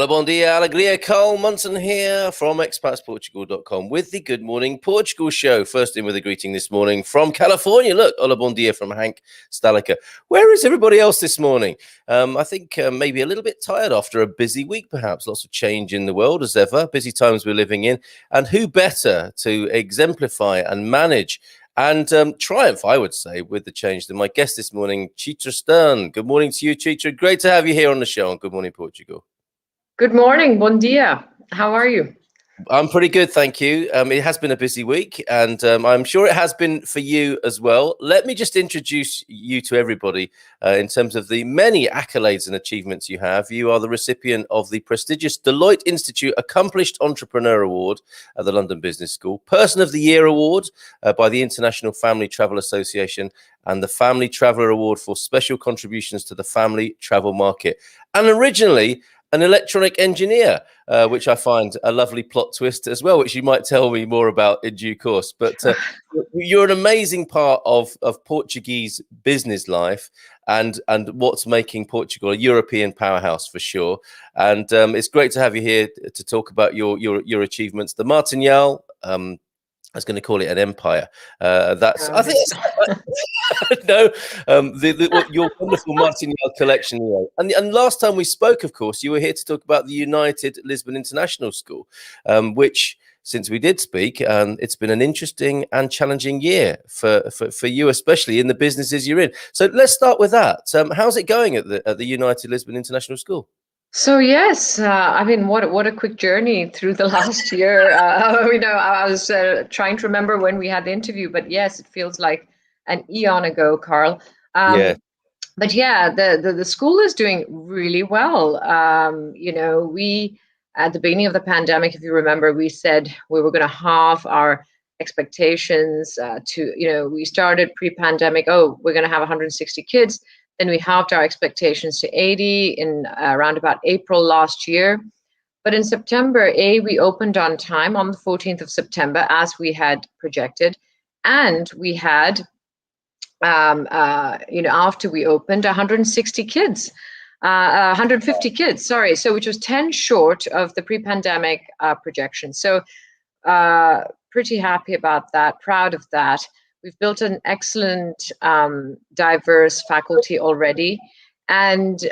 Hola, bon dia, alegria. Carl Munson here from expatsportugal.com with the Good Morning Portugal show. First in with a greeting this morning from California. Look, hola, bon dia from Hank Stalica. Where is everybody else this morning? I think maybe a little bit tired after a busy week, perhaps. Lots of change in the world as ever. Busy times we're living in. And who better to exemplify and manage and triumph, I would say, with the change than my guest this morning, Chitra Stern. Good morning to you, Chitra. Great to have you here on the show on Good Morning Portugal. Good morning, bon dia. How are you? I'm pretty good, thank you. It has been a busy week, and I'm sure it has been for you as well. Let me just introduce you to everybody in terms of the many accolades and achievements you have. You are the recipient of the prestigious Deloitte Institute Accomplished Entrepreneur Award at the London Business School, Person of the Year Award by the International Family Travel Association, and the Family Traveller Award for special contributions to the family travel market. And originally, an electronic engineer, which I find a lovely plot twist as well, which you might tell me more about in due course. But you're an amazing part of Portuguese business life and what's making Portugal a European powerhouse for sure. And it's great to have you here to talk about your achievements. The Martinhal, I was going to call it an empire. I think no, your wonderful Martinhal collection. And last time we spoke, of course, you were here to talk about the United Lisbon International School, which, since we did speak, it's been an interesting and challenging year for you, especially in the businesses you're in. So let's start with that. How's it going at the United Lisbon International School? So yes, I mean, what a quick journey through the last year. I was trying to remember when we had the interview, but yes, it feels like an eon ago, Carl. Yeah. But yeah, the school is doing really well. We at the beginning of the pandemic, if you remember, we said we were going to halve our expectations. We started pre-pandemic. Oh, we're going to have 160 kids. Then we halved our expectations to 80 in around about April last year. But in September, we opened on time on the 14th of September, as we had projected. And we had, after we opened, 160 kids, 150 kids, sorry. So which was 10 short of the pre-pandemic projection. So pretty happy about that, proud of that. We've built an excellent, diverse faculty already, and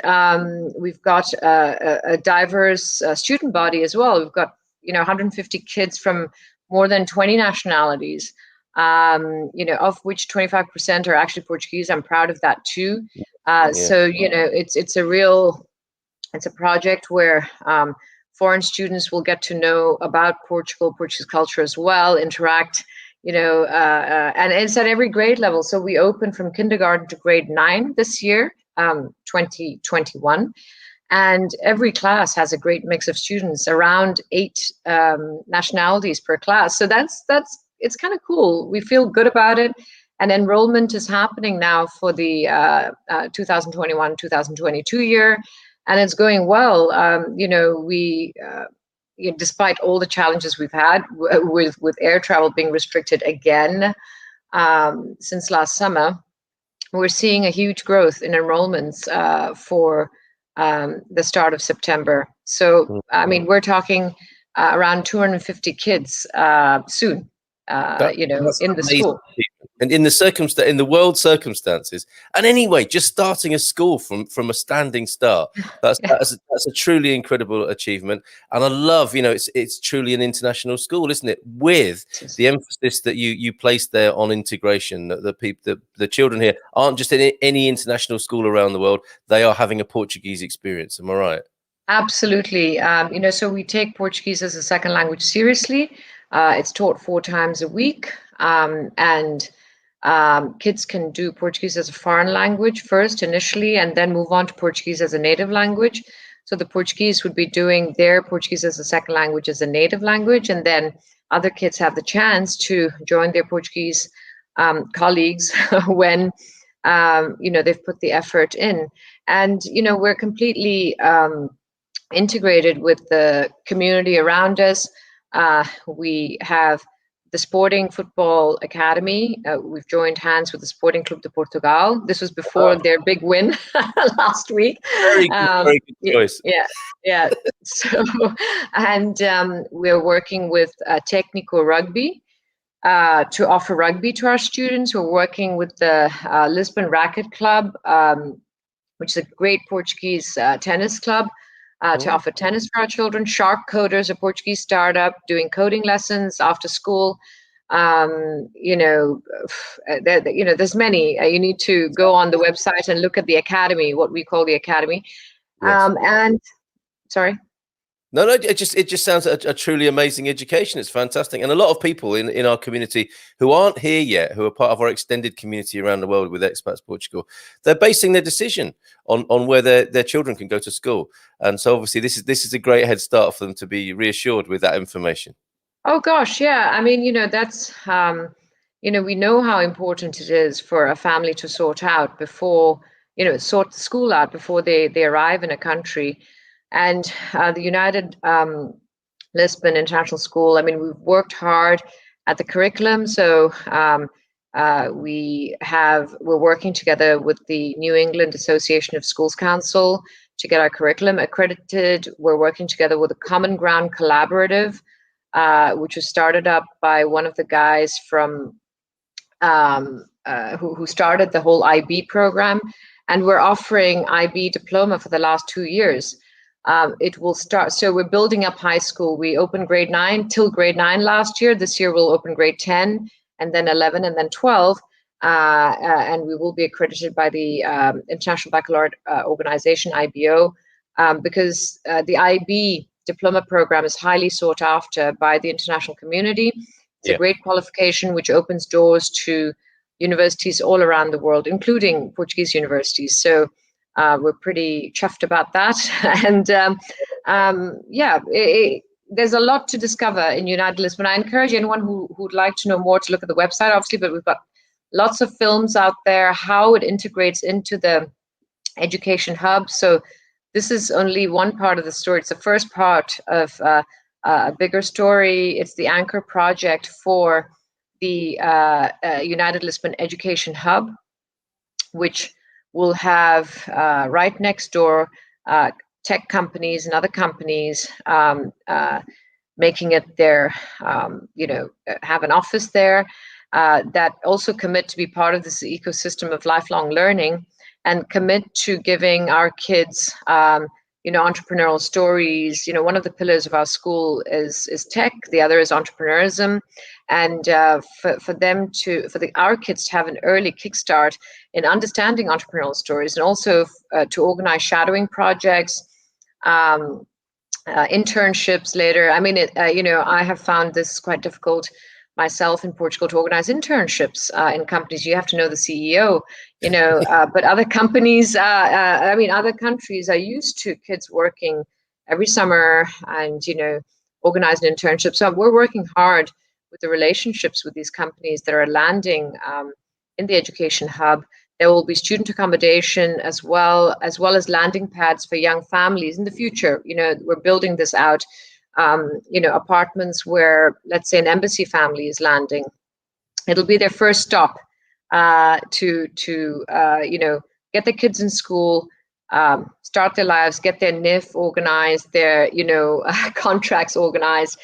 we've got a diverse student body as well. We've got 150 kids from more than 20 nationalities, of which 25% are actually Portuguese. I'm proud of that too. So it's a project where foreign students will get to know about Portugal, Portuguese culture as well, interact. And it's at every grade level. So we open from kindergarten to grade 9 this year, 2021. And every class has a great mix of students, around 8 nationalities per class. So it's kind of cool. We feel good about it. And enrollment is happening now for the 2021-2022 year. And it's going well. Despite all the challenges we've had with air travel being restricted again since last summer, we're seeing a huge growth in enrollments for the start of September. So, I mean, we're talking around 250 kids soon, in the school. And in the world circumstances, and anyway, just starting a school from a standing start, that's a truly incredible achievement. And I love, it's truly an international school, isn't it? With the emphasis that you place there on integration, that the children here aren't just in any international school around the world; they are having a Portuguese experience. Am I right? Absolutely. So we take Portuguese as a second language seriously. It's taught 4 times a week, and kids can do Portuguese as a foreign language first initially, and then move on to Portuguese as a native language. So the Portuguese would be doing their Portuguese as a second language as a native language, and then other kids have the chance to join their Portuguese colleagues when they've put the effort in. And we're completely integrated with the community around us. We have the Sporting Football Academy. We've joined hands with the Sporting Club de Portugal. This was before their big win last week. Very good choice. Yeah. So, and we're working with Technical Rugby to offer rugby to our students. We're working with the Lisbon Racket Club, which is a great Portuguese tennis club, to offer tennis for our children. Shark Coders, a Portuguese startup, doing coding lessons after school. There's many. You need to go on the website and look at the academy, what we call the academy. Yes. And sorry. No, it just sounds a truly amazing education. It's fantastic. And a lot of people in our community who aren't here yet, who are part of our extended community around the world with Expats Portugal, they're basing their decision on where their children can go to school. And so obviously this is a great head start for them to be reassured with that information. Oh gosh, yeah. I mean, that's we know how important it is for a family to sort out before, sort the school out before they arrive in a country. And the United Lisbon International School, I mean, we've worked hard at the curriculum. So we're working together with the New England Association of Schools Council to get our curriculum accredited. We're working together with a Common Ground Collaborative, which was started up by one of the guys from who started the whole IB program. And we're offering IB diploma for the last 2 years. It will start, so we're building up high school. We opened grade 9 till grade 9 last year. This year we'll open grade 10 and then 11 and then 12. And we will be accredited by the International Baccalaureate Organization, IBO, because the IB diploma program is highly sought after by the international community. It's a great qualification which opens doors to universities all around the world, including Portuguese universities. So we're pretty chuffed about that. And there's a lot to discover in United Lisbon. I encourage anyone who'd like to know more to look at the website, obviously, but we've got lots of films out there, how it integrates into the education hub. So this is only one part of the story. It's the first part of a bigger story. It's the anchor project for the United Lisbon Education Hub, which will have right next door tech companies and other companies making it their, have an office there that also commit to be part of this ecosystem of lifelong learning and commit to giving our kids, entrepreneurial stories. One of the pillars of our school is tech, the other is entrepreneurism, and for our kids to have an early kickstart in understanding entrepreneurial stories, and also to organize shadowing projects, internships later. I mean, I have found this quite difficult myself in Portugal to organize internships in companies. You have to know the CEO, but other companies, other countries are used to kids working every summer and, organizing internships. So we're working hard with the relationships with these companies that are landing in the education hub. There will be student accommodation as well as landing pads for young families in the future. We're building this out. Apartments where, let's say, an embassy family is landing. It'll be their first stop to get their kids in school, start their lives, get their NIF organized, their, contracts organized.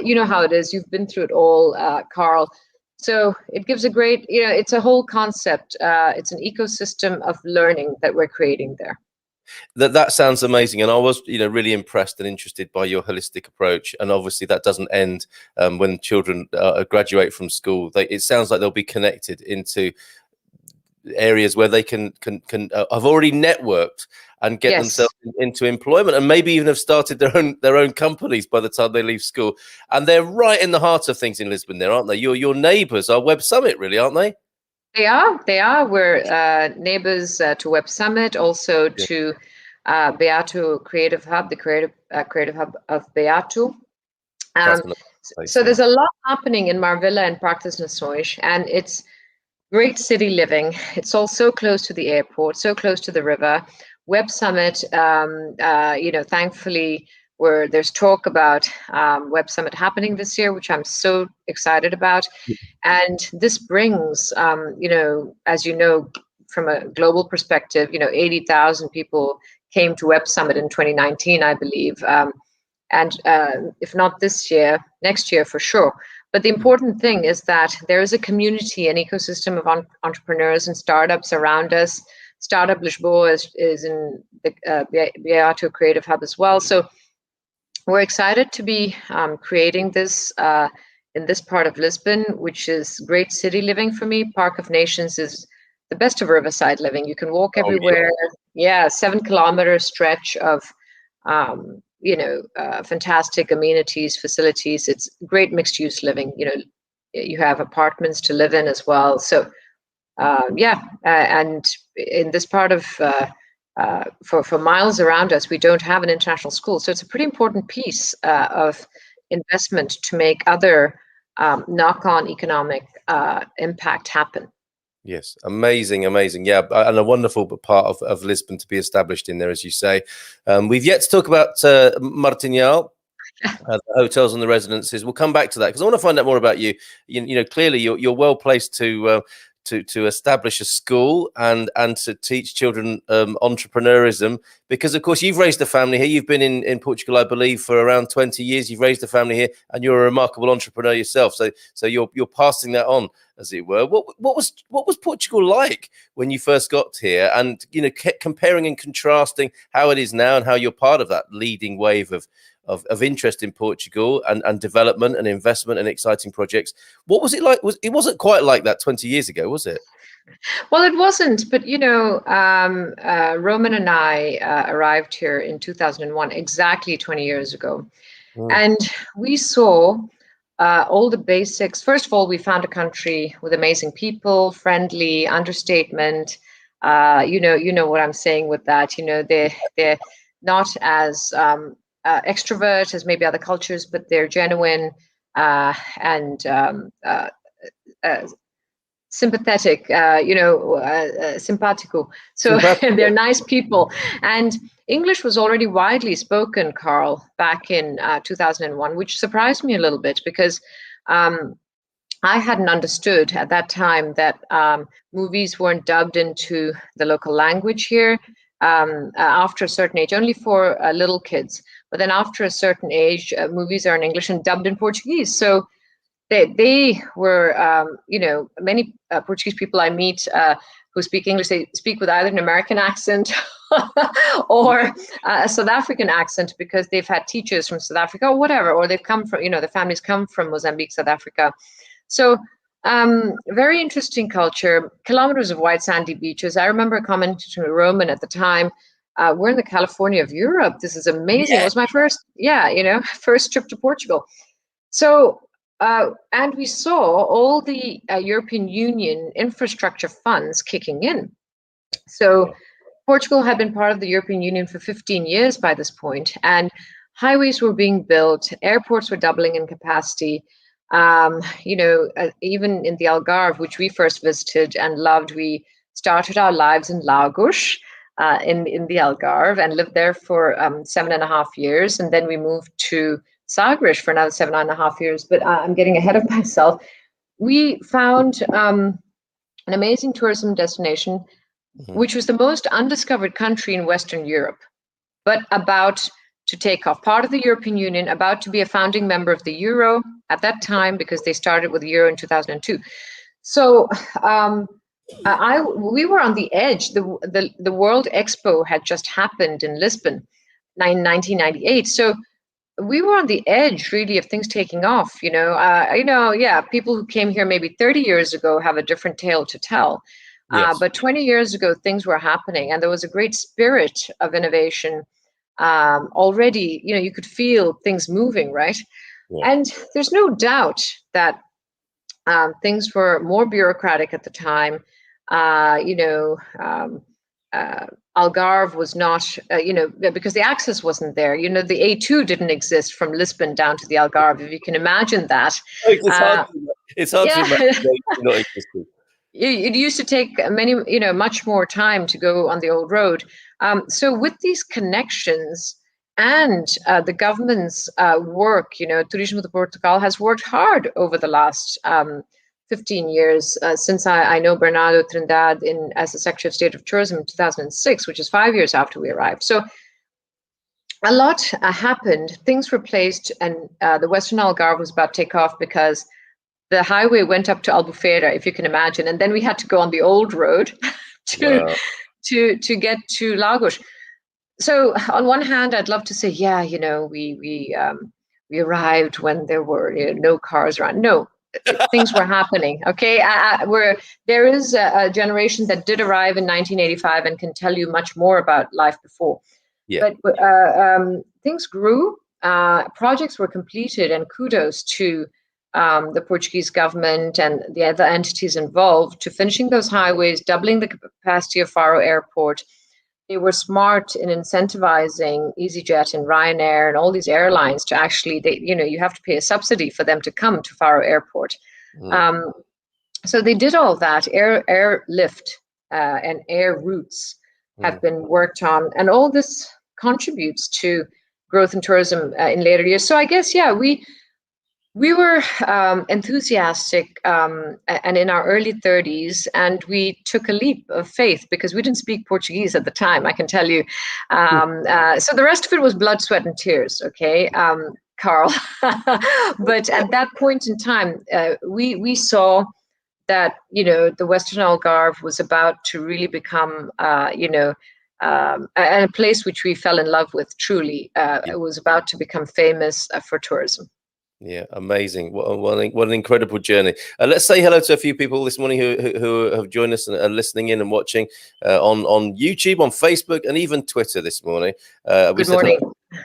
You know how it is. You've been through it all, Carl. So it gives a great, it's a whole concept. It's an ecosystem of learning that we're creating there. That sounds amazing, and I was really impressed and interested by your holistic approach. And obviously that doesn't end when children graduate from school. It sounds like they'll be connected into areas where they can have already networked and get themselves into employment, and maybe even have started their own companies by the time they leave school. And they're right in the heart of things in Lisbon there, aren't they? Your neighbours are Web Summit, really, aren't they? They are. We're neighbors to Web Summit, also to Beato Creative Hub, the creative hub of Beato. So there's a lot happening in Marvella and Parque das Nações, and it's great city living. It's all so close to the airport, so close to the river. Web Summit, thankfully, where there's talk about Web Summit happening this year, which I'm so excited about. And this brings, as you know, from a global perspective, 80,000 people came to Web Summit in 2019, I believe. And if not this year, next year for sure. But the important thing is that there is a community, an ecosystem of entrepreneurs and startups around us. Startup Lisbon is in the Beato Creative Hub as well. So we're excited to be creating this in this part of Lisbon, which is great city living for me. Park of Nations is the best of riverside living. You can walk everywhere. Yeah, 7-kilometer stretch of fantastic amenities, facilities. It's great mixed use living. You have apartments to live in as well. So and in this part of for miles around us, we don't have an international school. So it's a pretty important piece of investment to make other knock-on economic impact happen. Yes, amazing. Yeah, and a wonderful part of Lisbon to be established in there, as you say. We've yet to talk about Martinhal, the hotels and the residences. We'll come back to that because I want to find out more about you. Clearly you're well placed to establish a school and to teach children entrepreneurism, because of course you've raised a family here. You've been in Portugal, I believe, for around 20 years. You've raised a family here and you're a remarkable entrepreneur yourself. So you're passing that on, as it were. What was Portugal like when you first got here, and comparing and contrasting how it is now and how you're part of that leading wave of interest in Portugal and development and investment and exciting projects? What was it like? It wasn't quite like that 20 years ago, was it? Well, it wasn't, but Roman and I arrived here in 2001, exactly 20 years ago. And we saw all the basics. First of all, we found a country with amazing people, friendly, understatement. You know what I'm saying with that. They're not as extrovert as maybe other cultures, but they're genuine and sympathetic, simpatico. So they're nice people. And English was already widely spoken, Carl, back in 2001, which surprised me a little bit because I hadn't understood at that time that movies weren't dubbed into the local language here after a certain age, only for little kids. But then after a certain age, movies are in English and dubbed in Portuguese. So they were, many Portuguese people I meet who speak English, they speak with either an American accent or a South African accent because they've had teachers from South Africa or whatever, or they've come from, the families come from Mozambique, South Africa. So very interesting culture, kilometers of white sandy beaches. I remember commenting to Roman at the time, we're in the California of Europe. This is amazing. Yeah. It was my first trip to Portugal. So, and we saw all the European Union infrastructure funds kicking in. So Portugal had been part of the European Union for 15 years by this point, and highways were being built, airports were doubling in capacity. Even in the Algarve, which we first visited and loved, we started our lives in Lagos, in the Algarve, and lived there for 7.5 years. And then we moved to Sagres for another 7.5 years. But I'm getting ahead of myself. We found an amazing tourism destination, which was the most undiscovered country in Western Europe, but about to take off, part of the European Union, about to be a founding member of the Euro at that time, because they started with the Euro in 2002. So we were on the edge. The World Expo had just happened in Lisbon in 1998. So we were on the edge, really, of things taking off. People who came here maybe 30 years ago have a different tale to tell. Yes. But 20 years ago, things were happening, and there was a great spirit of innovation. Already, you could feel things moving, right? Yeah. And there's no doubt that things were more bureaucratic at the time. Algarve was not, because the access wasn't there. The A2 didn't exist from Lisbon down to the Algarve, if you can imagine that. It's hard to imagine not existing. It used to take much more time to go on the old road. So with these connections, And the government's work, Turismo de Portugal has worked hard over the last 15 years since I know Bernardo Trindade as the Secretary of State of Tourism in 2006, which is 5 years after we arrived. So a lot happened. Things were placed, and the Western Algarve was about to take off because the highway went up to Albufeira, if you can imagine, and then we had to go on the old road to get to Lagos. So on one hand, I'd love to say, yeah, we arrived when there were no cars around. No, things were happening. Okay, there is a generation that did arrive in 1985 and can tell you much more about life before. Yeah. But things grew, projects were completed, and kudos to the Portuguese government and the other entities involved to finishing those highways, doubling the capacity of Faro Airport. They were smart in incentivizing EasyJet and Ryanair and all these airlines to actually, you have to pay a subsidy for them to come to Faro Airport. So they did all that. Airlift and air routes have been worked on, and all this contributes to growth in tourism in later years. So I guess, yeah, we were enthusiastic and in our early 30s, and we took a leap of faith because we didn't speak Portuguese at the time, I can tell you. So the rest of it was blood, sweat, and tears, okay, Carl? But at that point in time, we saw that, the Western Algarve was about to really become, a place which we fell in love with, truly. It was about to become famous for tourism. Yeah, amazing. What an incredible journey. Let's say hello to a few people this morning who have joined us and are listening in and watching on YouTube, on Facebook, and even Twitter this morning. Good morning.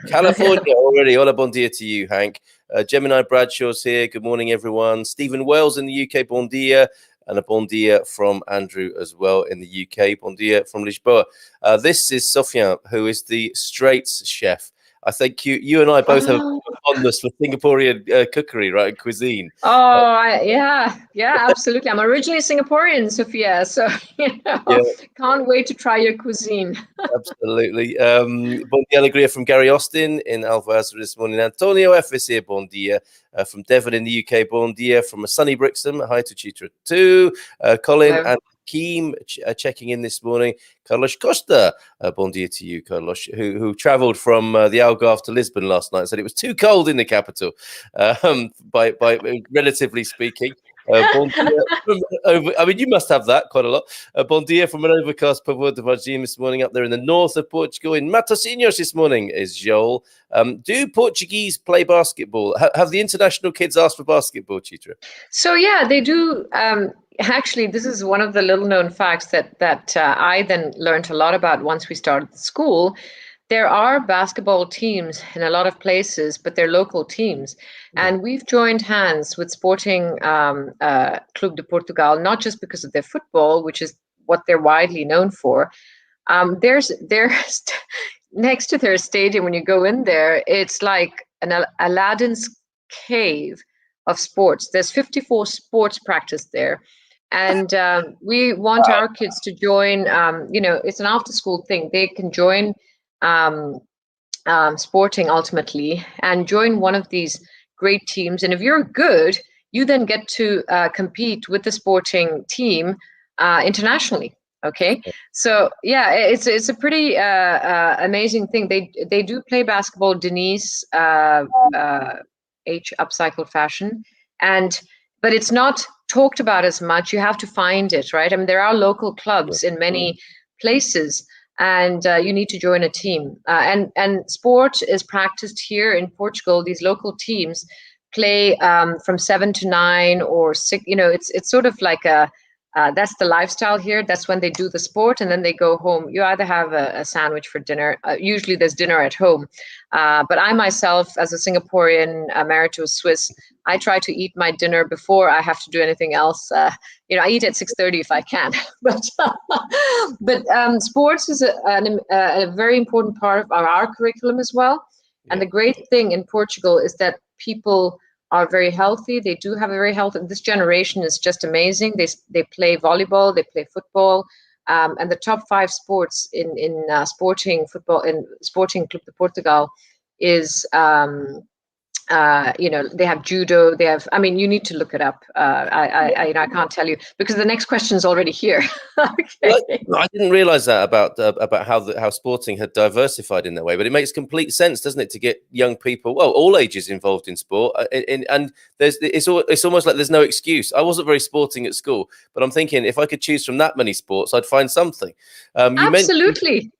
California already. Hola, bon dia to you, Hank. Gemini Bradshaw's here. Good morning, everyone. Stephen Wells in the UK, bon dia. And a bon dia from Andrew as well in the UK. Bon dia from Lisbon. This is Sofian, who is the Straits chef. I think you and I both have fondness for Singaporean cookery, right? Cuisine. Yeah, absolutely. I'm originally Singaporean, Sophia, so can't wait to try your cuisine. Absolutely. Bon dia alegria from Gary Austin in Alvaz this morning. Antonio F is here. Bon dia. From Devon in the UK. Bon dia. From a sunny Brixham. Hi to Chitra too. Colin and Keem checking in this morning. Carlos Costa, bon dia to you, Carlos, who travelled from the Algarve to Lisbon last night. Said it was too cold in the capital, by relatively speaking. Bon dia I mean, you must have that quite a lot. Bon dia from an overcast Povoa de Varginha this morning up there in the north of Portugal. In Matosinhos this morning is Joel. Do Portuguese play basketball? Have the international kids asked for basketball, Chitra? So yeah, they do. Actually, this is one of the little known facts that I then learned a lot about once we started the school. There are basketball teams in a lot of places, but they're local teams. And we've joined hands with Sporting Clube de Portugal, not just because of their football, which is what they're widely known for. There's next to their stadium, when you go in there, it's like an Aladdin's cave of sports. There's 54 sports practice there. And we want our kids to join, it's an after school thing. They can join Sporting ultimately and join one of these great teams. And if you're good, you then get to compete with the Sporting team internationally. Okay, so yeah, it's a pretty amazing thing. They do play basketball, Denise H upcycled fashion, but it's not talked about as much. You have to find it, right? I mean, there are local clubs in many places, and you need to join a team. And sport is practiced here in Portugal. These local teams play from 7 to 9 or 6. It's sort of like that's the lifestyle here. That's when they do the sport, and then they go home. You either have a sandwich for dinner. Usually there's dinner at home. But I myself, as a Singaporean married to a Swiss, I try to eat my dinner before I have to do anything else. I eat at 6:30 if I can. But sports is a very important part of our curriculum as well. And the great thing in Portugal is that people are very healthy. They do have a very healthy. This generation is just amazing. They play volleyball. They play football. and the top 5 sports in sporting football in Sporting Club de Portugal is they have judo, they have, I mean, you need to look it up. I can't tell you because the next question is already here. Okay. Well, I didn't realize that about how Sporting had diversified in that way, but it makes complete sense, doesn't it, to get young people, well, all ages involved in sport. And it's almost like there's no excuse. I wasn't very sporting at school, but I'm thinking if I could choose from that many sports, I'd find something. Absolutely.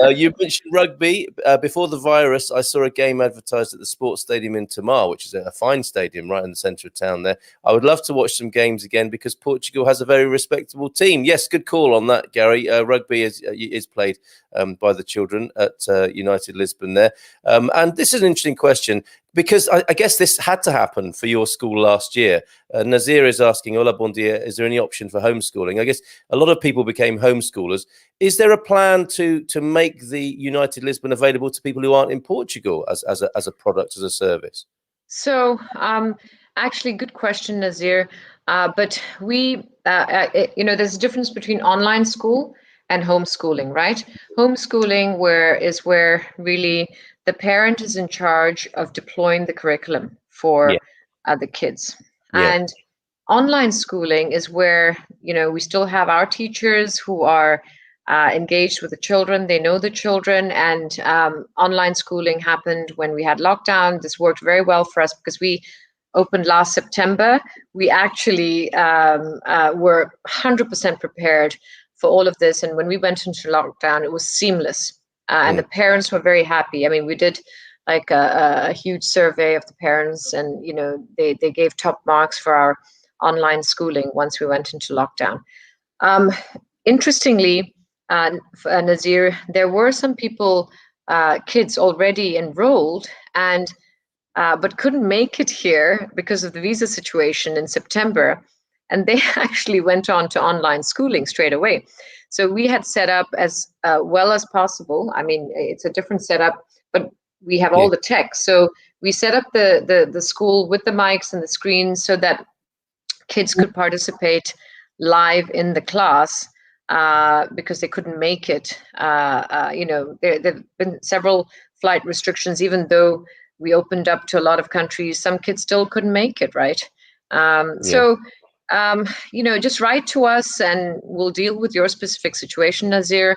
You mentioned rugby. Before the virus, I saw a game advertised at the sports stadium in Tamar, which is a fine stadium right in the centre of town there. I would love to watch some games again because Portugal has a very respectable team. Yes, good call on that, Gary. Rugby is played by the children at United Lisbon there. And this is an interesting question because I guess this had to happen for your school last year. Nazir is asking, hola, bon dia, is there any option for homeschooling? I guess a lot of people became homeschoolers. Is there a plan to make the United Lisbon available to people who aren't in Portugal as a product, as a service? So actually, good question, Nazir. But we, there's a difference between online school and homeschooling, right? Homeschooling is where really the parent is in charge of deploying the curriculum for the kids. Yeah. And online schooling is where, we still have our teachers who are engaged with the children. They know the children, and online schooling happened when we had lockdown. This worked very well for us because we opened last September. We actually were 100% prepared for all of this. And when we went into lockdown, it was seamless. And the parents were very happy. I mean, we did like a huge survey of the parents, and, they gave top marks for our online schooling once we went into lockdown. Interestingly, Nazir, there were some people, kids already enrolled and but couldn't make it here because of the visa situation in September. And they actually went on to online schooling straight away. So we had set up as well as possible. I mean, it's a different setup, but we have all the tech. So we set up the school with the mics and the screens so that kids could participate live in the class because they couldn't make it. There've been several flight restrictions, even though we opened up to a lot of countries. Some kids still couldn't make it, right? So, just write to us and we'll deal with your specific situation, Nazir.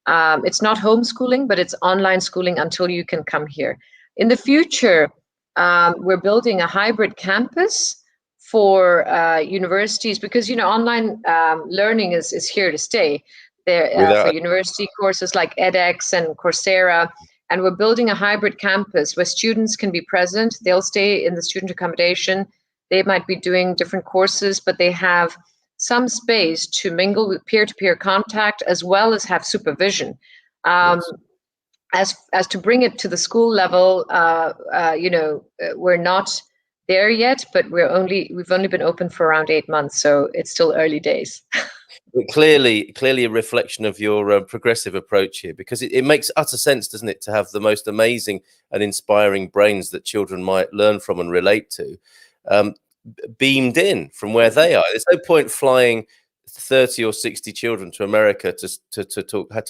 It's not homeschooling, but it's online schooling until you can come here. In the future, we're building a hybrid campus for universities because, online learning is here to stay. There for university courses like edX and Coursera. And we're building a hybrid campus where students can be present. They'll stay in the student accommodation. They might be doing different courses, but they have some space to mingle with peer-to-peer contact as well as have supervision. As to bring it to the school level, we're not there yet, but we've only been open for around 8 months, so it's still early days. Clearly a reflection of your progressive approach here, because it makes utter sense, doesn't it, to have the most amazing and inspiring brains that children might learn from and relate to beamed in from where they are. There's no point flying 30 or 60 children to America to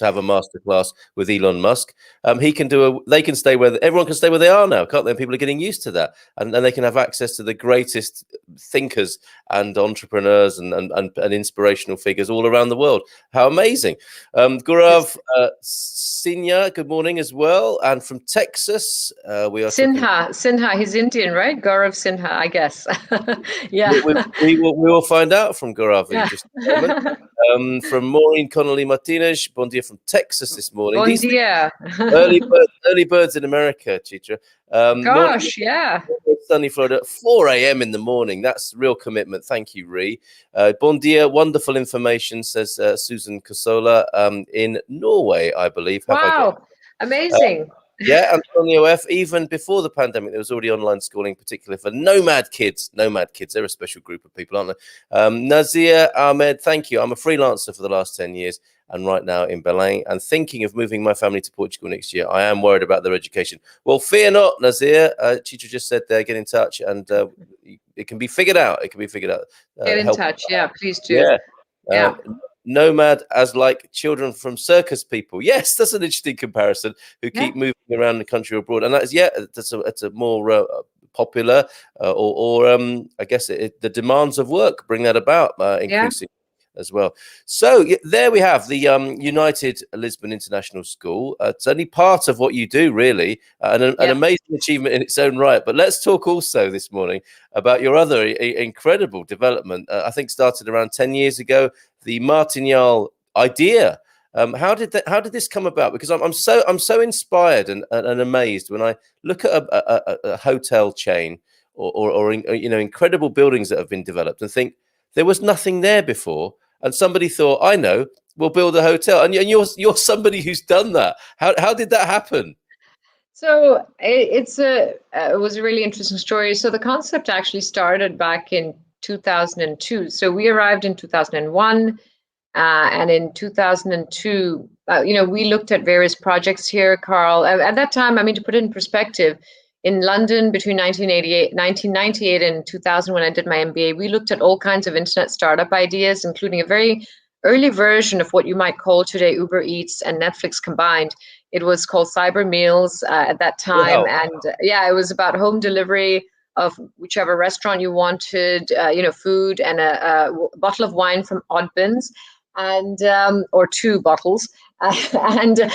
have a masterclass with Elon Musk. They can stay everyone can stay where they are now, can't they? And people are getting used to that, and they can have access to the greatest thinkers and entrepreneurs and inspirational figures all around the world. How amazing! Gaurav Sinya, good morning as well, and from Texas, we are Sinha. He's Indian, right? Gaurav Sinha, I guess. Yeah, we will find out from Gaurav in just a moment. From Maureen Connolly Martinez, bon dia from Texas this morning. Bon dia. early birds in America, Chitra. Gosh, yeah. Sunny Florida, 4 a.m. in the morning. That's real commitment. Thank you, Ree. Bon dia, wonderful information, says Susan Casola in Norway, I believe. Wow, amazing. Yeah, Antonio F. Even before the pandemic, there was already online schooling, particularly for nomad kids. Nomad kids, they're a special group of people, aren't they? Nazir Ahmed, thank you. I'm a freelancer for the last 10 years and right now in Belém and thinking of moving my family to Portugal next year. I am worried about their education. Well, fear not, Nazir. Chitra just said there, get in touch and it can be figured out. It can be figured out. Get in touch. Yeah, please do. Yeah. nomad as like children from circus people. Yes, that's an interesting comparison, who keep moving around the country or abroad. And that is, it's a more popular or I guess the demands of work bring that about increasing as well. So there we have the United Lisbon International School. It's only part of what you do, really, an amazing achievement in its own right. But let's talk also this morning about your other incredible development. I think started around 10 years ago, the Martinhal idea. How did this come about? Because I'm so inspired and amazed when I look at a hotel chain or incredible buildings that have been developed and think there was nothing there before. And somebody thought, I know, we'll build a hotel. And you're somebody who's done that. How did that happen? So it was a really interesting story. So the concept actually started back in 2002. So we arrived in 2001, and in 2002, we looked at various projects here, Carl. At that time, I mean, to put it in perspective, in London between 1998 and 2000, when I did my MBA, we looked at all kinds of internet startup ideas, including a very early version of what you might call today Uber Eats and Netflix combined. It was called Cyber Meals at that time. Wow. And it was about home delivery of whichever restaurant you wanted, food and a bottle of wine from Oddbins, and or 2 bottles, and a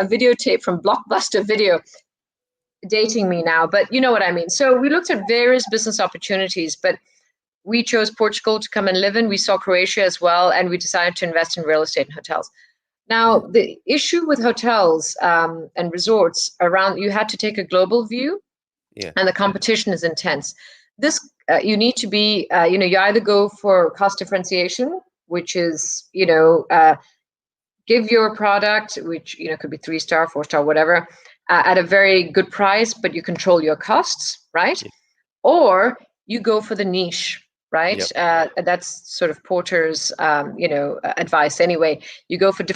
videotape from Blockbuster Video. Dating me now, but you know what I mean. So we looked at various business opportunities, but we chose Portugal to come and live in. We saw Croatia as well, and we decided to invest in real estate and hotels. Now, the issue with hotels and resorts around, you had to take a global view, and the competition is intense. This you need to be, you either go for cost differentiation, which is, give your product, which could be 3-star, 4-star, whatever, at a very good price, but you control your costs, right? Yeah. Or you go for the niche, right? Yep. That's sort of Porter's, advice anyway. You go for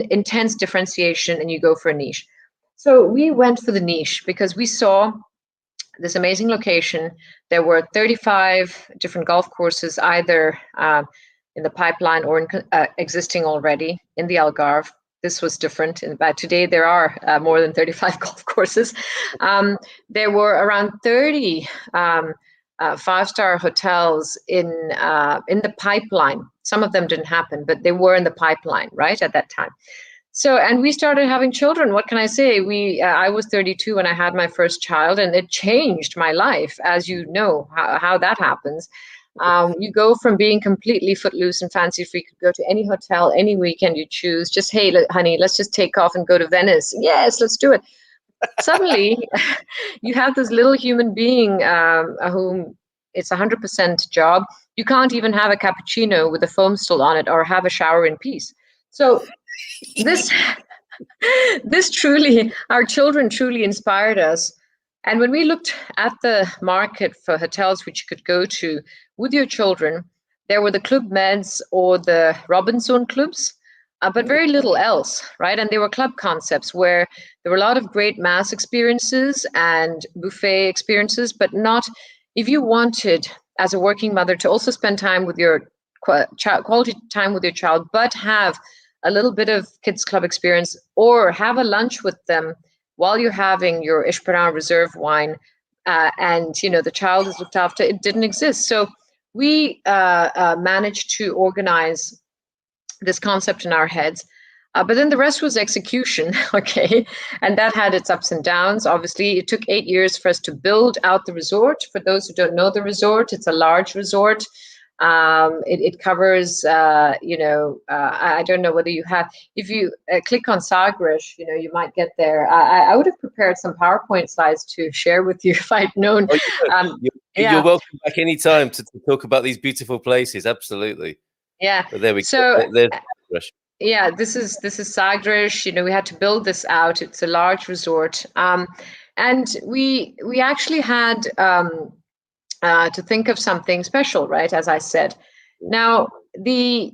intense differentiation, and you go for a niche. So we went for the niche because we saw this amazing location. There were 35 different golf courses, either in the pipeline or existing already in the Algarve. This was different. But today there are more than 35 golf courses. There were around 30 5-star hotels in the pipeline. Some of them didn't happen, but they were in the pipeline, right, at that time. So, and we started having children. What can I say? I was 32 when I had my first child, and it changed my life, as you know how that happens. You go from being completely footloose and fancy free, could go to any hotel, any weekend you choose. Just, hey, honey, let's just take off and go to Venice. Yes, let's do it. Suddenly, you have this little human being whom it's 100% job. You can't even have a cappuccino with a foam still on it or have a shower in peace. So this truly, our children truly inspired us. And when we looked at the market for hotels which you could go to with your children, there were the Club Meds or the Robinson clubs, but very little else, right? And they were club concepts where there were a lot of great mass experiences and buffet experiences, but not, if you wanted as a working mother to also spend time with your quality time with your child, but have a little bit of kids club experience or have a lunch with them while you're having your Esperan Reserve wine, and the child is looked after, it didn't exist. So we managed to organize this concept in our heads, but then the rest was execution, okay? And that had its ups and downs. Obviously, it took 8 years for us to build out the resort. For those who don't know the resort, it's a large resort. It covers, I don't know whether you have, if you click on Sagres, you might get there. I would have prepared some PowerPoint slides to share with you if I'd known. You're welcome back anytime to talk about these beautiful places. Absolutely. Yeah. But there we go. There's yeah, this is Sagres. We had to build this out. It's a large resort. And we actually had to think of something special, right? As I said, now the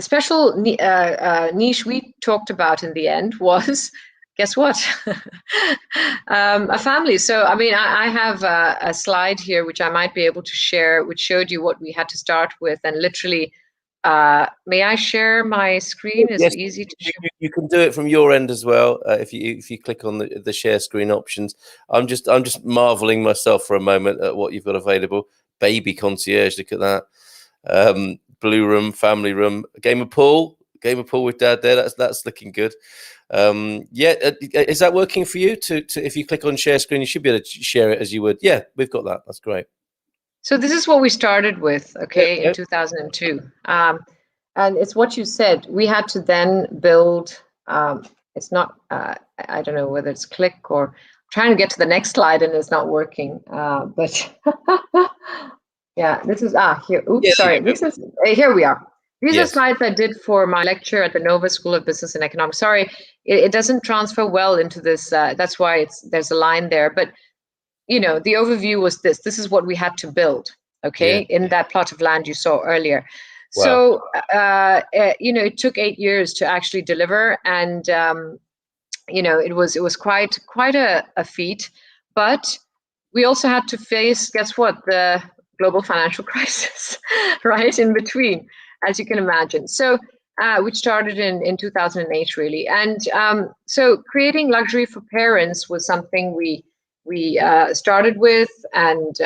special niche we talked about in the end was, guess what? A family. So, I mean, I have a slide here which I might be able to share, which showed you what we had to start with, and literally may I share my screen? Is Yes, it easy to share? you can do it from your end as well. If you click on the share screen options. I'm just marveling myself for a moment at what you've got available. Baby concierge, look at that. Blue room, family room, game of pool with dad there. That's looking good. Yeah, is that working for you? To if you click on share screen, you should be able to share it as you would. Yeah, we've got that. That's great. So this is what we started with, okay, Yeah. in 2002. And it's what you said. We had to then build, it's not, I don't know whether it's click or trying to get to the next slide and it's not working. But yeah, this is, here, oops, Yeah, sorry. This is, here we are. These are yes. slides I did for my lecture at the Nova School of Business and Economics. Sorry, it doesn't transfer well into this. That's why there's a line there. But you know, the overview was this is what we had to build, okay, in that plot of land you saw earlier. Wow. So you know, it took 8 years to actually deliver, and you know, it was quite a feat. But we also had to face, guess what, the global financial crisis right in between, as you can imagine. So which started in 2008 really. And so creating luxury for parents was something we started with, and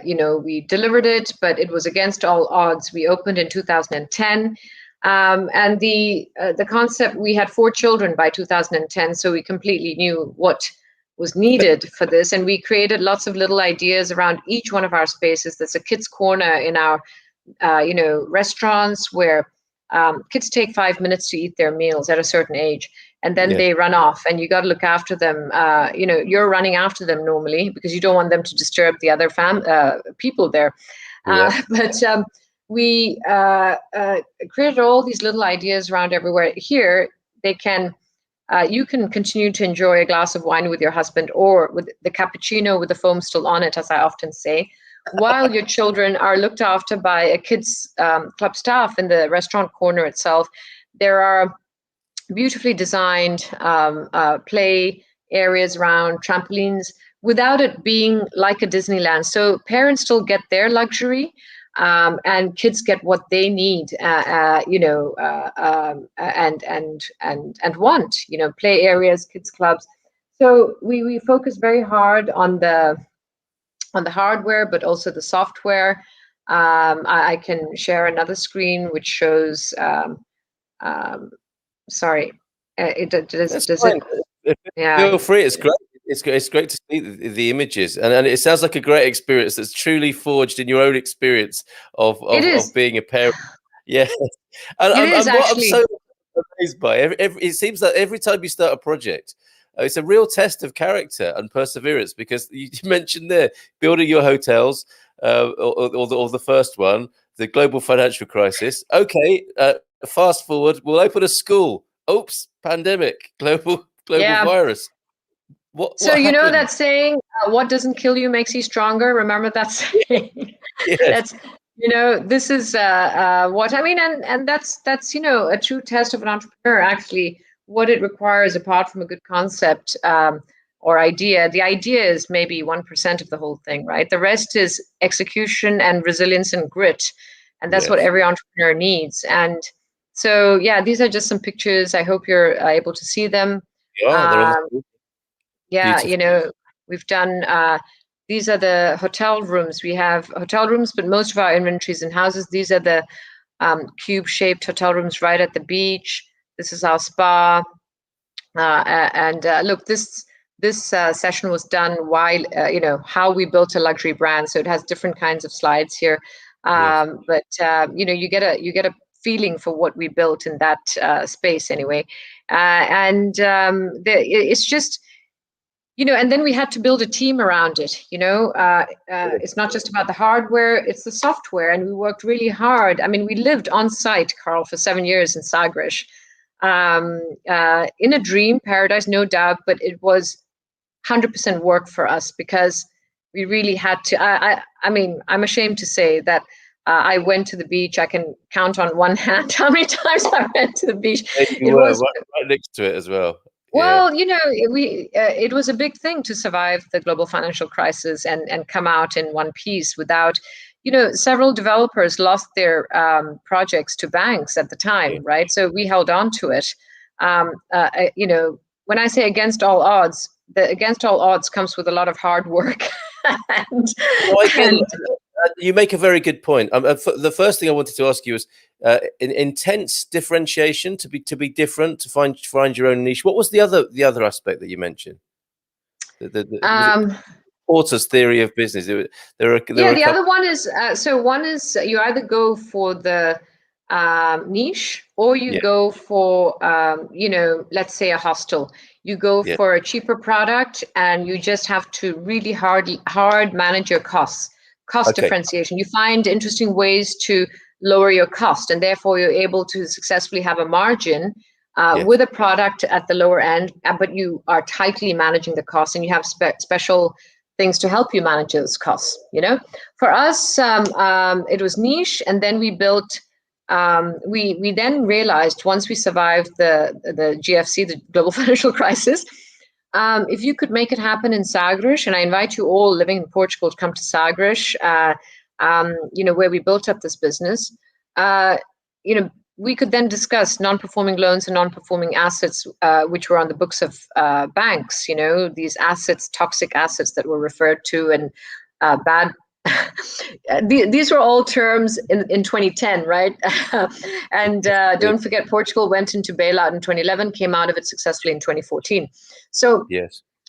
you know, we delivered it, but it was against all odds. We opened in 2010, and the concept, we had 4 children by 2010, so we completely knew what was needed for this, and we created lots of little ideas around each one of our spaces. There's a kids corner in our you know, restaurants where kids take 5 minutes to eat their meals at a certain age, and then they run off, and you got to look after them. You know, you're running after them normally because you don't want them to disturb the other people there. But we created all these little ideas around everywhere. Here, they can. You can continue to enjoy a glass of wine with your husband, or with the cappuccino with the foam still on it, as I often say, while your children are looked after by a kids club staff in the restaurant corner itself. There are beautifully designed play areas around, trampolines, without it being like a Disneyland. So parents still get their luxury, and kids get what they need, you know, and want, you know, play areas, kids clubs. So we focus very hard on the hardware, but also the software. I can share another screen which shows. Sorry, does it? Yeah. Feel free. It's great. It's great to see the images, and it sounds like a great experience that's truly forged in your own experience of being a parent. Yeah, and what I'm so amazed by, it seems that every time you start a project, it's a real test of character and perseverance, because you mentioned there building your hotels, or the first one, the global financial crisis. Okay, fast forward, we'll open a school. Oops, pandemic, global virus. So you know that saying, what doesn't kill you makes you stronger? Remember that saying? Yes. That's, you know, this is what I mean, and that's you know, a true test of an entrepreneur. Actually, what it requires, apart from a good concept or idea, the idea is maybe 1% of the whole thing, right? The rest is execution and resilience and grit, and that's what every entrepreneur needs. And so, yeah, these are just some pictures. I hope you're able to see them. Yeah, yeah, you know, we've done, these are the hotel rooms. We have hotel rooms, but most of our inventory is in houses. These are the cube-shaped hotel rooms right at the beach. This is our spa. And look, this session was done while, you know, how we built a luxury brand. So it has different kinds of slides here. But, you know, you get a feeling for what we built in that space anyway. And it's just, you know, and then we had to build a team around it. You know, it's not just about the hardware, it's the software. And we worked really hard. I mean, we lived on site, Carl, for 7 years in Sagres, in a dream paradise, no doubt, but it was 100% work for us, because we really had to. I mean, I'm ashamed to say that I went to the beach. I can count on one hand how many times I went to the beach. You were right next to it as well. Well, you know, it was a big thing to survive the global financial crisis and come out in one piece without, several developers lost their projects to banks at the time, right? So we held on to it. When I say against all odds, the against all odds comes with a lot of hard work. You make a very good point. The first thing I wanted to ask you is intense differentiation, to be different, to find your own niche. What was the other aspect that you mentioned? Porter's theory of business. The other one is one is you either go for the niche, or you go for let's say a hostel. You go for a cheaper product, and you just have to really hard manage your cost differentiation. You find interesting ways to lower your cost, and therefore you're able to successfully have a margin with a product at the lower end, but you are tightly managing the cost, and you have special things to help you manage those costs. For us, it was niche, and then we built. We then realized, once we survived the GFC, the global financial crisis, if you could make it happen in Sagres, and I invite you all living in Portugal to come to Sagres, where we built up this business, we could then discuss non-performing loans and non-performing assets, which were on the books of banks, these assets, toxic assets that were referred to, and bad. These were all terms in 2010, right? And don't forget, Portugal went into bailout in 2011, came out of it successfully in 2014. So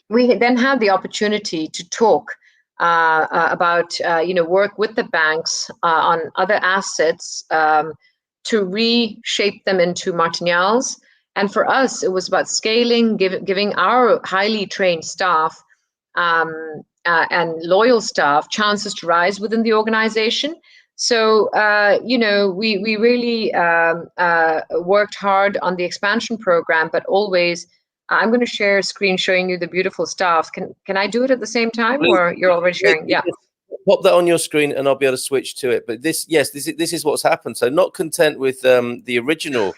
we then had the opportunity to talk about, work with the banks on other assets to reshape them into Martinhals. And for us, it was about scaling, giving our highly trained staff and loyal staff chances to rise within the organization. So, we really worked hard on the expansion program, but always, I'm going to share a screen showing you the beautiful staff. Can I do it at the same time, or you're already sharing? Yeah. Pop that on your screen and I'll be able to switch to it. But this is what's happened. So not content with the original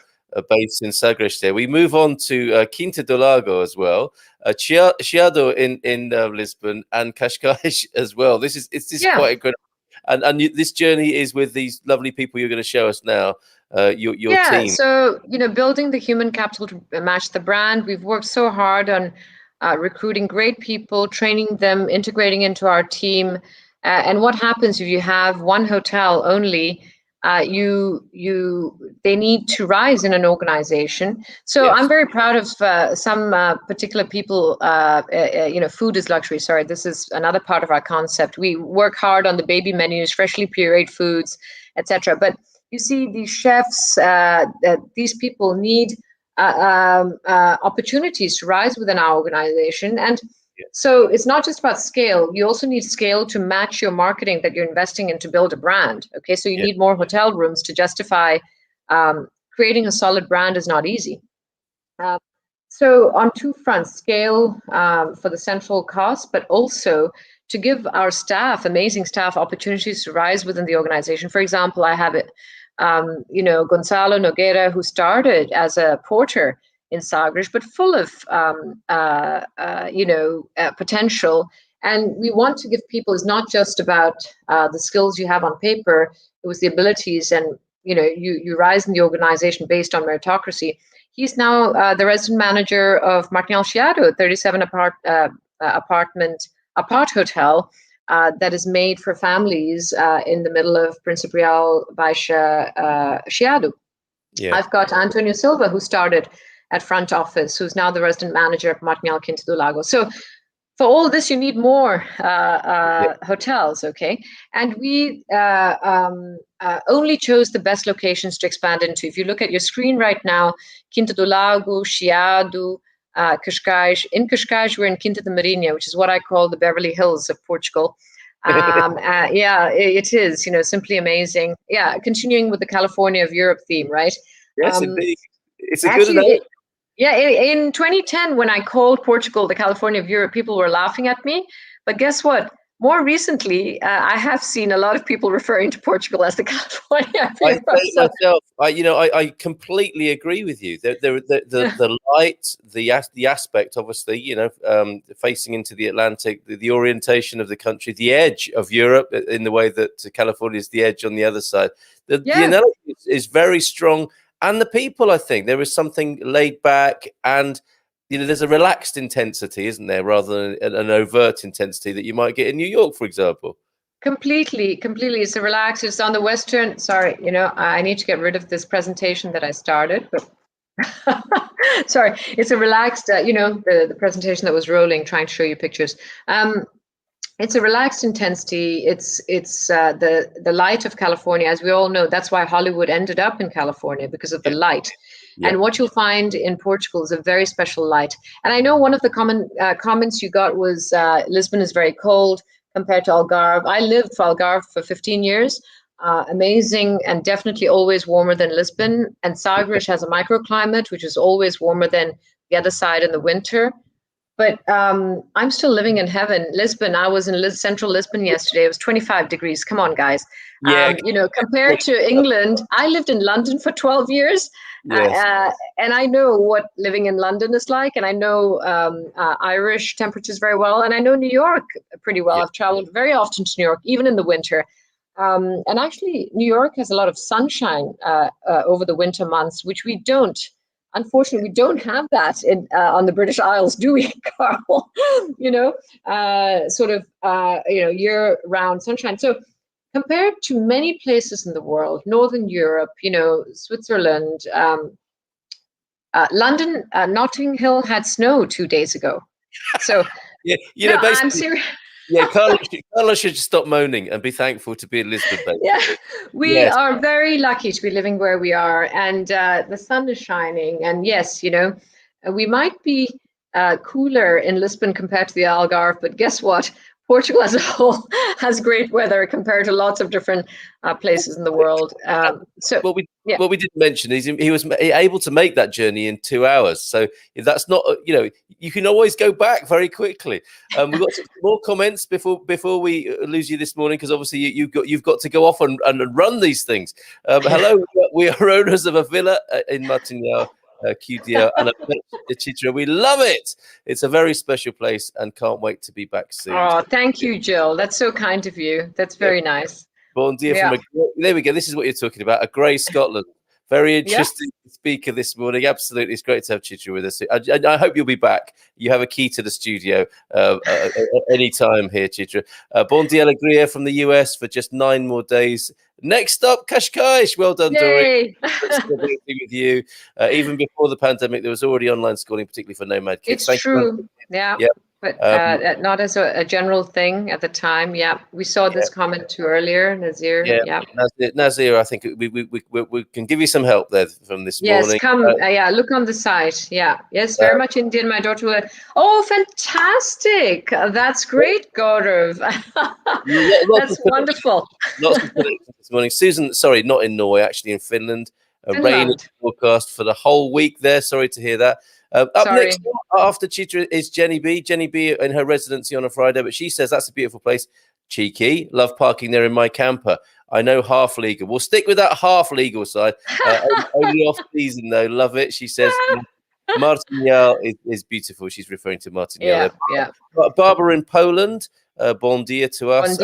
base in Sagres there, we move on to Quinta do Lago as well, Chiado in Lisbon, and Cascais as well. This is quite incredible. And this journey is with these lovely people you're going to show us now, your team. So, building the human capital to match the brand. We've worked so hard on recruiting great people, training them, integrating into our team. And what happens if you have one hotel only? They need to rise in an organization. So I'm very proud of some particular people. Food is luxury. Sorry, this is another part of our concept. We work hard on the baby menus, freshly pureed foods, etc. But you see, these chefs, these people need opportunities to rise within our organization. And so it's not just about scale. You also need scale to match your marketing that you're investing in to build a brand. Okay, so you need more hotel rooms to justify creating a solid brand is not easy. So on two fronts, scale for the central cost, but also to give our staff, amazing staff, opportunities to rise within the organization. For example, I have Gonzalo Nogueira, who started as a porter in Sagres, but full of potential. And we want to give people, is not just about the skills you have on paper. It was the abilities, and you rise in the organization based on meritocracy. He's now the resident manager of Martinhal Chiado, 37 apart hotel that is made for families in the middle of Príncipe Real Baixa Chiado. I've got Antonio Silva, who started at front office, who's now the resident manager of Martinhal Quinta do Lago. So for all this, you need more hotels, okay? And we only chose the best locations to expand into. If you look at your screen right now, Quinta do Lago, Chiado, Cascais. In Cascais, we're in Quinta de Marinha, which is what I call the Beverly Hills of Portugal. It is, simply amazing. Yeah, continuing with the California of Europe theme, right? Yes, indeed. It's a good name. In 2010, when I called Portugal the California of Europe, people were laughing at me. But guess what? more recently, I have seen a lot of people referring to Portugal as the California of I Europe. say myself, I completely agree with you. The light, the aspect, obviously, facing into the Atlantic, the orientation of the country, the edge of Europe in the way that California is the edge on the other side. The analogy is very strong, and the people, I think, there is something laid back and. There's a relaxed intensity, isn't there, rather than an overt intensity that you might get in New York, for example. Completely. It's a relaxed. It's on the Western. Sorry, I need to get rid of this presentation that I started, but sorry, it's a relaxed. The presentation that was rolling, trying to show you pictures. It's a relaxed intensity. It's the light of California, as we all know. That's why Hollywood ended up in California, because of the light. Yeah. And what you'll find in Portugal is a very special light. And I know one of the common comments you got was Lisbon is very cold compared to Algarve. I lived for Algarve for 15 years. Amazing, and definitely always warmer than Lisbon. And Sagres has a microclimate, which is always warmer than the other side in the winter. But I'm still living in heaven. Lisbon, I was in central Lisbon yesterday. It was 25 degrees. Come on, guys. Yeah. Compared to England, I lived in London for 12 years. Yes. And I know what living in London is like. And I know Irish temperatures very well. And I know New York pretty well. Yeah. I've traveled very often to New York, even in the winter. And actually, New York has a lot of sunshine over the winter months, which we don't. Unfortunately, we don't have that on the British Isles, do we, Carl? Year-round sunshine. So compared to many places in the world, Northern Europe, Switzerland, London, Notting Hill had snow 2 days ago. So I'm serious. Yeah, Carlos should stop moaning and be thankful to be in Lisbon. Basically. Yeah, we are very lucky to be living where we are, and the sun is shining. And yes, we might be cooler in Lisbon compared to the Algarve, but guess what? Portugal as a whole has great weather compared to lots of different places in the world. What we didn't mention is he was able to make that journey in 2 hours. So that's not, you can always go back very quickly. We've got some more comments before we lose you this morning, because obviously you've got to go off and run these things. Hello, we are owners of a villa in Martinhal. QDR and Chitra. We love it. It's a very special place and can't wait to be back soon. Oh, thank you, Jill. That's so kind of you. That's very nice. Bon dia there we go. This is what you're talking about. A grey Scotland. Very interesting speaker this morning. Absolutely. It's great to have Chitra with us. I hope you'll be back. You have a key to the studio anytime here, Chitra. Bon dia Alegria from the US for just 9 more days. Next up, Kashkaish. Well done, Dory. With you. Even before the pandemic, there was already online schooling, particularly for nomad kids. It's true. Yeah. But not as a general thing at the time. Yeah, we saw this comment too earlier, Nazir. Yeah. Nazir, I think we can give you some help there from this morning. Yes, come. Look on the site. Yeah. Yes, very much Indian. My daughter will. Oh, fantastic! That's great, Gaurav. That's wonderful. Lots of this morning. Susan, sorry, not in Norway, actually in Finland. Rain forecast for the whole week there. Sorry to hear that. Up next after Chitra is Jenny B. Jenny B in her residency on a Friday, but she says that's a beautiful place. Cheeky. Love parking there in my camper. I know half legal. We'll stick with that half legal side. Only off season though. Love it. She says Martinhal is beautiful. She's referring to Martinhal. Yeah. Barbara in Poland. Bon dia to us.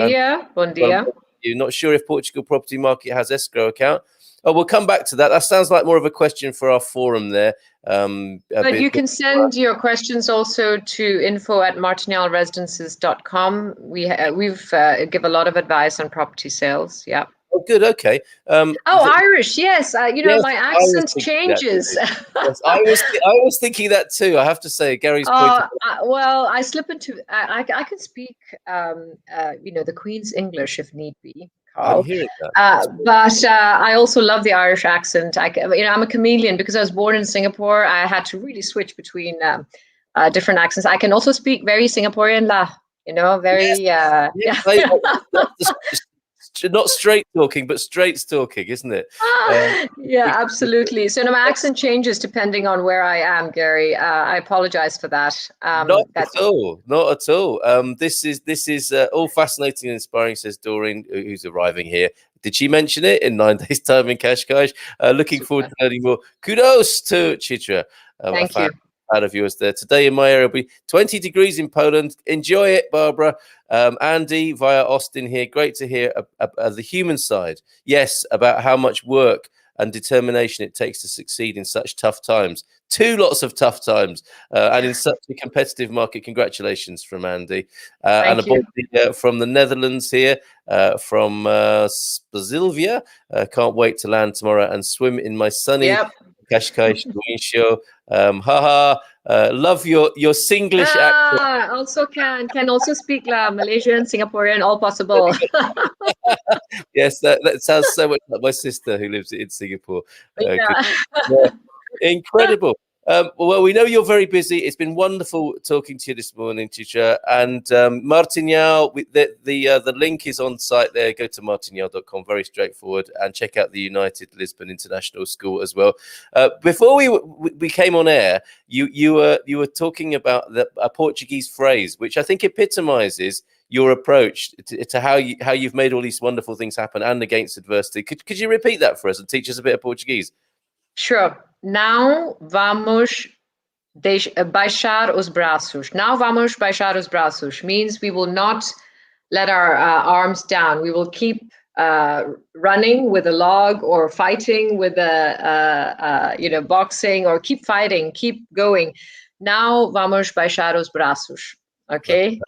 Bon dia. You're not sure if Portugal property market has escrow account. Oh, we'll come back to that. That sounds like more of a question for our forum there. But you can send your questions also to info@martinhalresidences.com. We've give a lot of advice on property sales. Yeah. Oh, good. Okay. Irish. Yes. Yes, my accent changes. Yes, I was thinking that too. I have to say, Gary's point. Well, I slip into. I can speak. The Queen's English if need be. I'm hearing that. But I also love the Irish accent. I'm a chameleon because I was born in Singapore. I had to really switch between different accents. I can also speak very Singaporean very. not straight talking, but straight talking, isn't it? Yeah, absolutely. So my accent changes depending on where I am, Gary. I apologize for that. Not at all. Not at all. This is all fascinating and inspiring, says Doreen, who's arriving here. Did she mention it in 9 days' time in Cascais? Looking forward to learning more. Kudos to Chitra. Thank you. Proud of yours there. Today in my area will be 20 degrees in Poland. Enjoy it, Barbara. Andy via Austin here. Great to hear the human side. Yes, about how much work and determination it takes to succeed in such tough times. Lots of tough times, and in such a competitive market. Congratulations from Andy. And from the Netherlands here, from Spazilvia. Can't wait to land tomorrow and swim in my sunny Cascais show. Love your Singlish accent. Also can also speak Malaysian, Singaporean, all possible. Yes, that sounds so much like my sister who lives in Singapore. Incredible. Well, we know you're very busy. It's been wonderful talking to you this morning, Chitra. And Martinhal, the link is on site there. Go to martinhal.com, very straightforward, and check out the United Lisbon International School as well. Before we came on air, you were talking about a Portuguese phrase, which I think epitomizes your approach to how you've made all these wonderful things happen and against adversity. Could you repeat that for us and teach us a bit of Portuguese? Sure. Now vamos baixar os braços. Now vamos baixar os braços means we will not let our arms down. We will keep running with a log, or fighting with boxing, or keep fighting, keep going. Now vamos baixar os braços. Okay.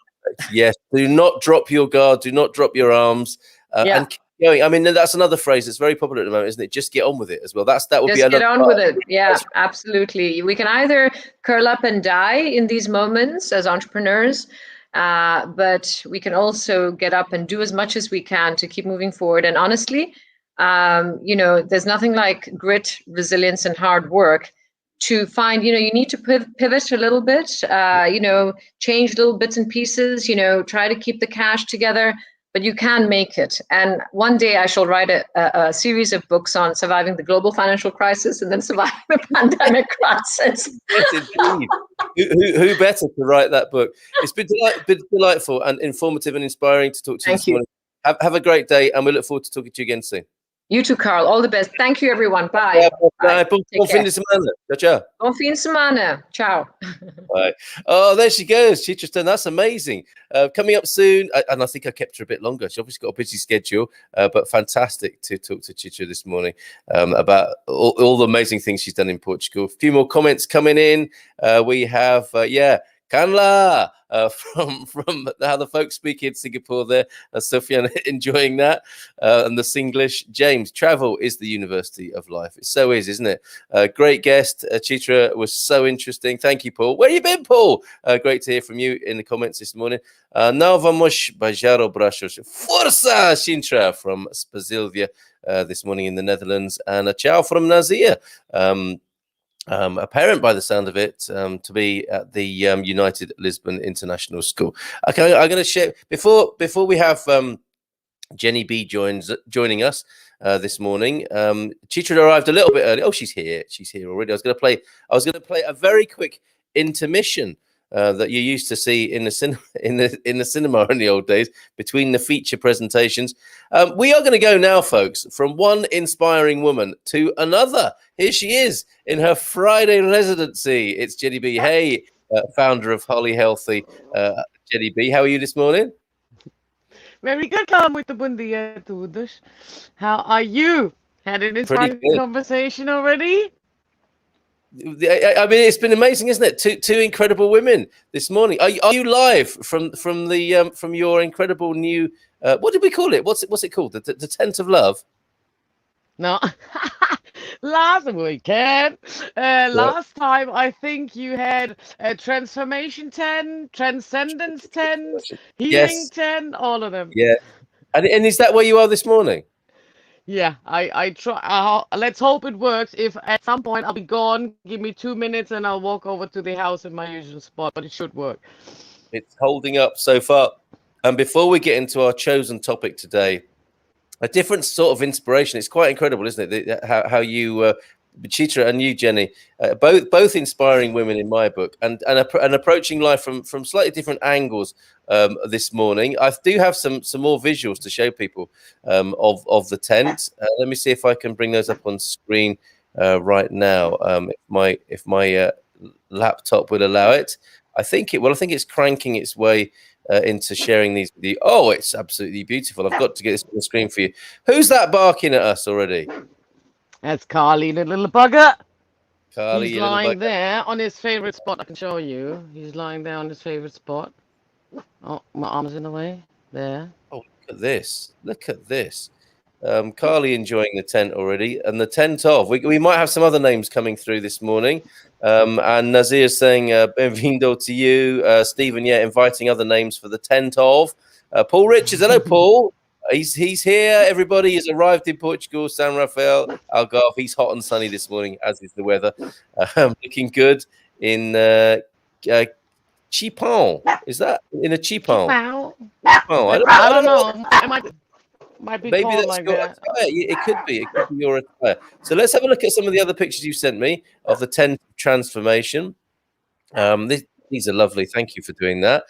Yes. Do not drop your guard. Do not drop your arms. And keep going. I mean, that's another phrase that's very popular at the moment, isn't it? Just get on with it as well. That would be another. Just get on with it. Yeah, absolutely. We can either curl up and die in these moments as entrepreneurs, but we can also get up and do as much as we can to keep moving forward. And honestly, there's nothing like grit, resilience, and hard work to find, you need to pivot a little bit, change little bits and pieces, try to keep the cash together, but you can make it. And one day I shall write a series of books on surviving the global financial crisis and then surviving the pandemic crisis. Yes, indeed. Who better to write that book? It's been delightful and informative and inspiring to talk to you this morning. Have a great day, and we look forward to talking to you again soon. You too, Carl. All the best. Thank you, everyone. Bye. Bom fim de semana. Ciao. Bom fim de semana. Ciao. Bye. Oh, there she goes. Chitra, that's amazing. Coming up soon, and I think I kept her a bit longer. She's obviously got a busy schedule, but fantastic to talk to Chitra this morning about all the amazing things she's done in Portugal. A few more comments coming in. We have, Kanla from how the folks speak in Singapore there. Sofian enjoying that. And the Singlish. James, travel is the university of life. It so is, isn't it? Great guest. Chitra was so interesting. Thank you, Paul. Where you been, Paul? Great to hear from you in the comments this morning. Now vamos beijar os braços. Força, Chitra from Spazilvia this morning in the Netherlands. And a ciao from Nazir. A parent by the sound of it, to be at the United Lisbon International School. Okay, I'm going to share before we have Jenny B joining us this morning. Chitra arrived a little bit early. Oh, she's here already. I was going to play a very quick intermission that you used to see in the cinema in the old days between the feature presentations. We are going to go now, folks, from one inspiring woman to another. Here she is in her Friday residency. It's Jenny B. Hey, founder of Holly Healthy. Jenny B, how are you this morning? Very good, Carl. Muito bom dia a todos. How are you? Had an inspiring conversation already? I mean, it's been amazing, isn't it? Two incredible women this morning. Are you live from your incredible new? What did we call it? What's it called? The Tent of Love? No, last weekend. Last time I think you had a transformation 10, transcendence 10, healing 10, all of them. Yeah, and is that where you are this morning? Yeah, I try. Let's hope it works. If at some point I'll be gone, give me 2 minutes and I'll walk over to the house in my usual spot, but it should work. It's holding up so far. And before we get into our chosen topic today, a different sort of inspiration. It's quite incredible, isn't it? How you, Chitra and you, Jenny, both inspiring women in my book, and approaching life from slightly different angles. This morning, I do have some more visuals to show people of the tent. Let me see if I can bring those up on screen right now. If my laptop will allow it. I think it's cranking its way into sharing these with you. Oh, it's absolutely beautiful. I've got to get this on the screen for you. Who's that barking at us already? That's Carly, the little bugger. Carly, He's lying there on his favorite spot. I can show you. He's lying there on his favorite spot. Oh, my arm's in the way. There. Oh, look at this. Look at this. Carly enjoying the tent already, and the tent of. We might have some other names coming through this morning. And Nazir saying benvindo to you. Stephen, inviting other names for the tent of. Paul Richards, hello, Paul. He's here. Everybody has arrived in Portugal. San Rafael, Algarve. He's hot and sunny this morning, as is the weather. Looking good in Chipon. Is that in a Chipon? Wow. Oh, I don't know. It might be maybe called that's like your that. attire. It could be your attire. So let's have a look at some of the other pictures you sent me of the tent transformation. These are lovely. Thank you for doing that.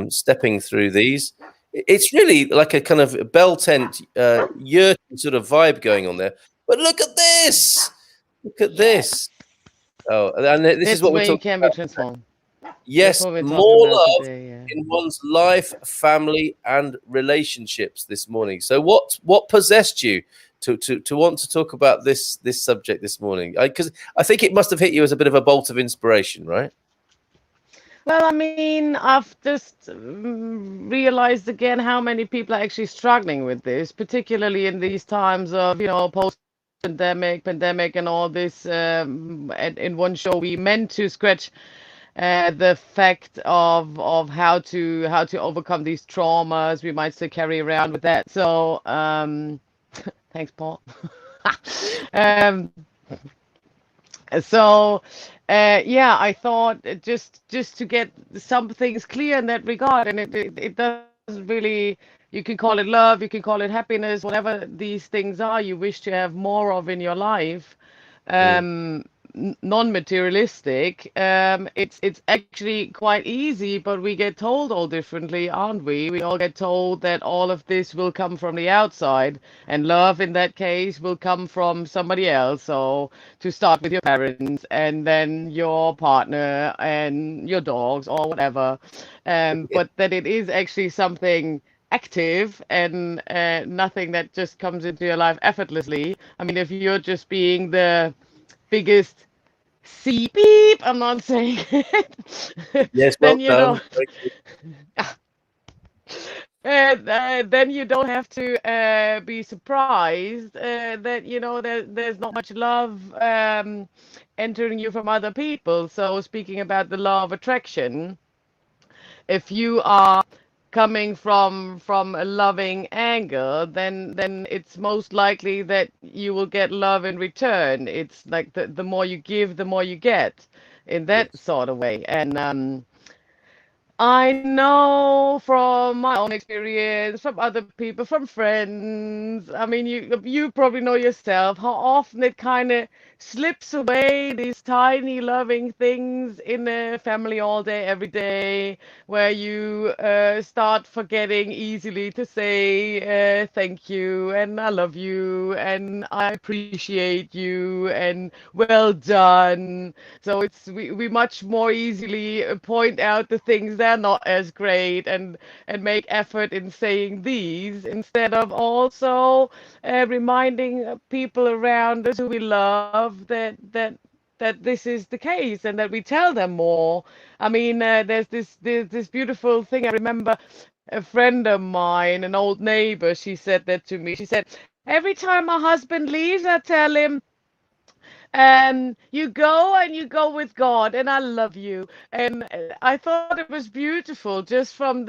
Stepping through these. It's really like a kind of bell tent, yurt sort of vibe going on there. But look at this. Look at this. Oh, and this is what we're talking can about. Be transformed. Yes, more love in one's life, family, and relationships this morning. So, what possessed you to want to talk about this subject this morning? Because I think it must have hit you as a bit of a bolt of inspiration, right? Well, I mean, I've just realized again how many people are actually struggling with this, particularly in these times of, post-pandemic, and all this. In one show, we meant to scratch the fact of how to overcome these traumas we might still carry around with that. So, thanks, Paul. I thought just to get some things clear in that regard, and it doesn't really, you can call it love, you can call it happiness, whatever these things are you wish to have more of in your life, non-materialistic. It's actually quite easy, but we get told all differently, aren't we? We all get told that all of this will come from the outside, and love in that case will come from somebody else. So to start with your parents, and then your partner, and your dogs, or whatever. But that it is actually something active, and nothing that just comes into your life effortlessly. I mean, if you're just being the biggest beep, I'm not saying it. Yes, Then then you don't have to be surprised that there's not much love entering you from other people. So speaking about the law of attraction, if you are coming from a loving angle, then it's most likely that you will get love in return. It's like the more you give, the more you get, in that sort of way. And I know from my own experience, from other people, from friends. I mean, you probably know yourself how often it kind of slips away, these tiny loving things in a family all day, every day, where you start forgetting easily to say thank you, and I love you, and I appreciate you, and well done. So we much more easily point out the things that are not as great, and make effort in saying these, instead of also reminding people around us who we love that this is the case, and that we tell them more. I mean, there's this beautiful thing. I remember a friend of mine, an old neighbor, she said that to me. She said, every time my husband leaves, I tell him, you go, and you go with God, and I love you. And I thought it was beautiful, just from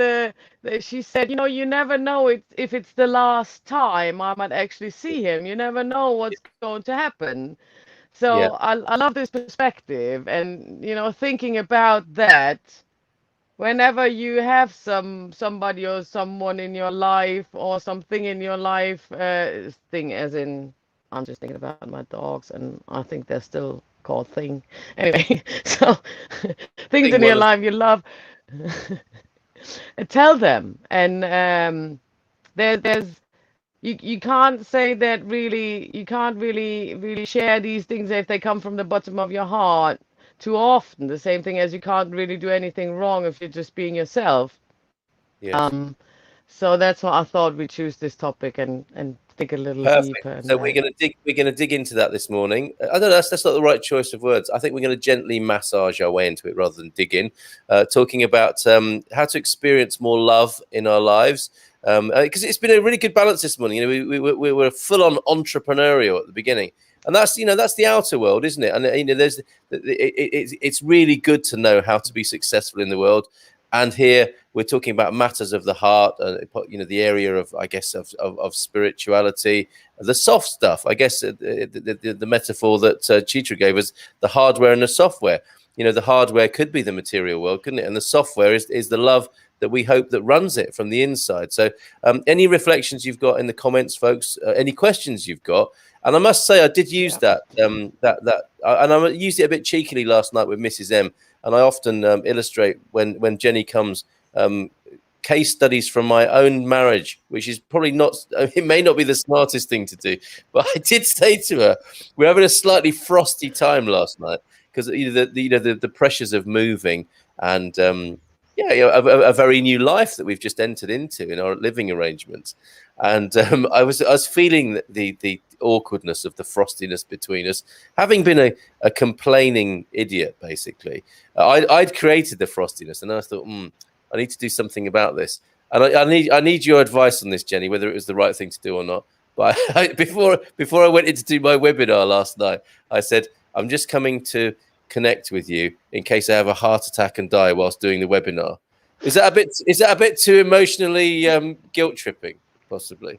she said, you never know if it's the last time I might actually see him. You never know what's going to happen. So I love this perspective, and thinking about that, whenever you have somebody or someone in your life or something in your life, thing as in, I'm just thinking about my dogs, and I think they're still called thing. Anyway, so things Thing in your one of life you love, tell them. And there's you can't say that really, you can't really share these things if they come from the bottom of your heart too often. The same thing as you can't really do anything wrong if you're just being yourself. yes. So that's why I thought we'd choose this topic and dig a little Perfect. deeper in So that. we're gonna dig into that this morning. I don't know. That's not the right choice of words. I think we're going to gently massage our way into it rather than dig in. Talking about how to experience more love in our lives, because it's been a really good balance this morning. You know, we were full on entrepreneurial at the beginning, and that's that's the outer world, isn't it? And it's really good to know how to be successful in the world. And here we're talking about matters of the heart, the area of, I guess, of spirituality, the soft stuff. I guess the metaphor that Chitra gave us, the hardware and the software. The hardware could be the material world, couldn't it? And the software is the love that we hope that runs it from the inside. So any reflections you've got in the comments, folks, any questions you've got. And I must say, I did use and I used it a bit cheekily last night with Mrs. M. And I often illustrate when Jenny comes, case studies from my own marriage, which is probably not, it may not be the smartest thing to do. But I did say to her, we're having a slightly frosty time last night because the pressures of moving and a very new life that we've just entered into in our living arrangements. And I was feeling the awkwardness of the frostiness between us, having been a complaining idiot. Basically, I'd created the frostiness, and I thought, I need to do something about this. And I need your advice on this, Jenny, whether it was the right thing to do or not. But before I went in to do my webinar last night, I said, I'm just coming to connect with you in case I have a heart attack and die whilst doing the webinar. Is that a bit too emotionally guilt tripping? Possibly.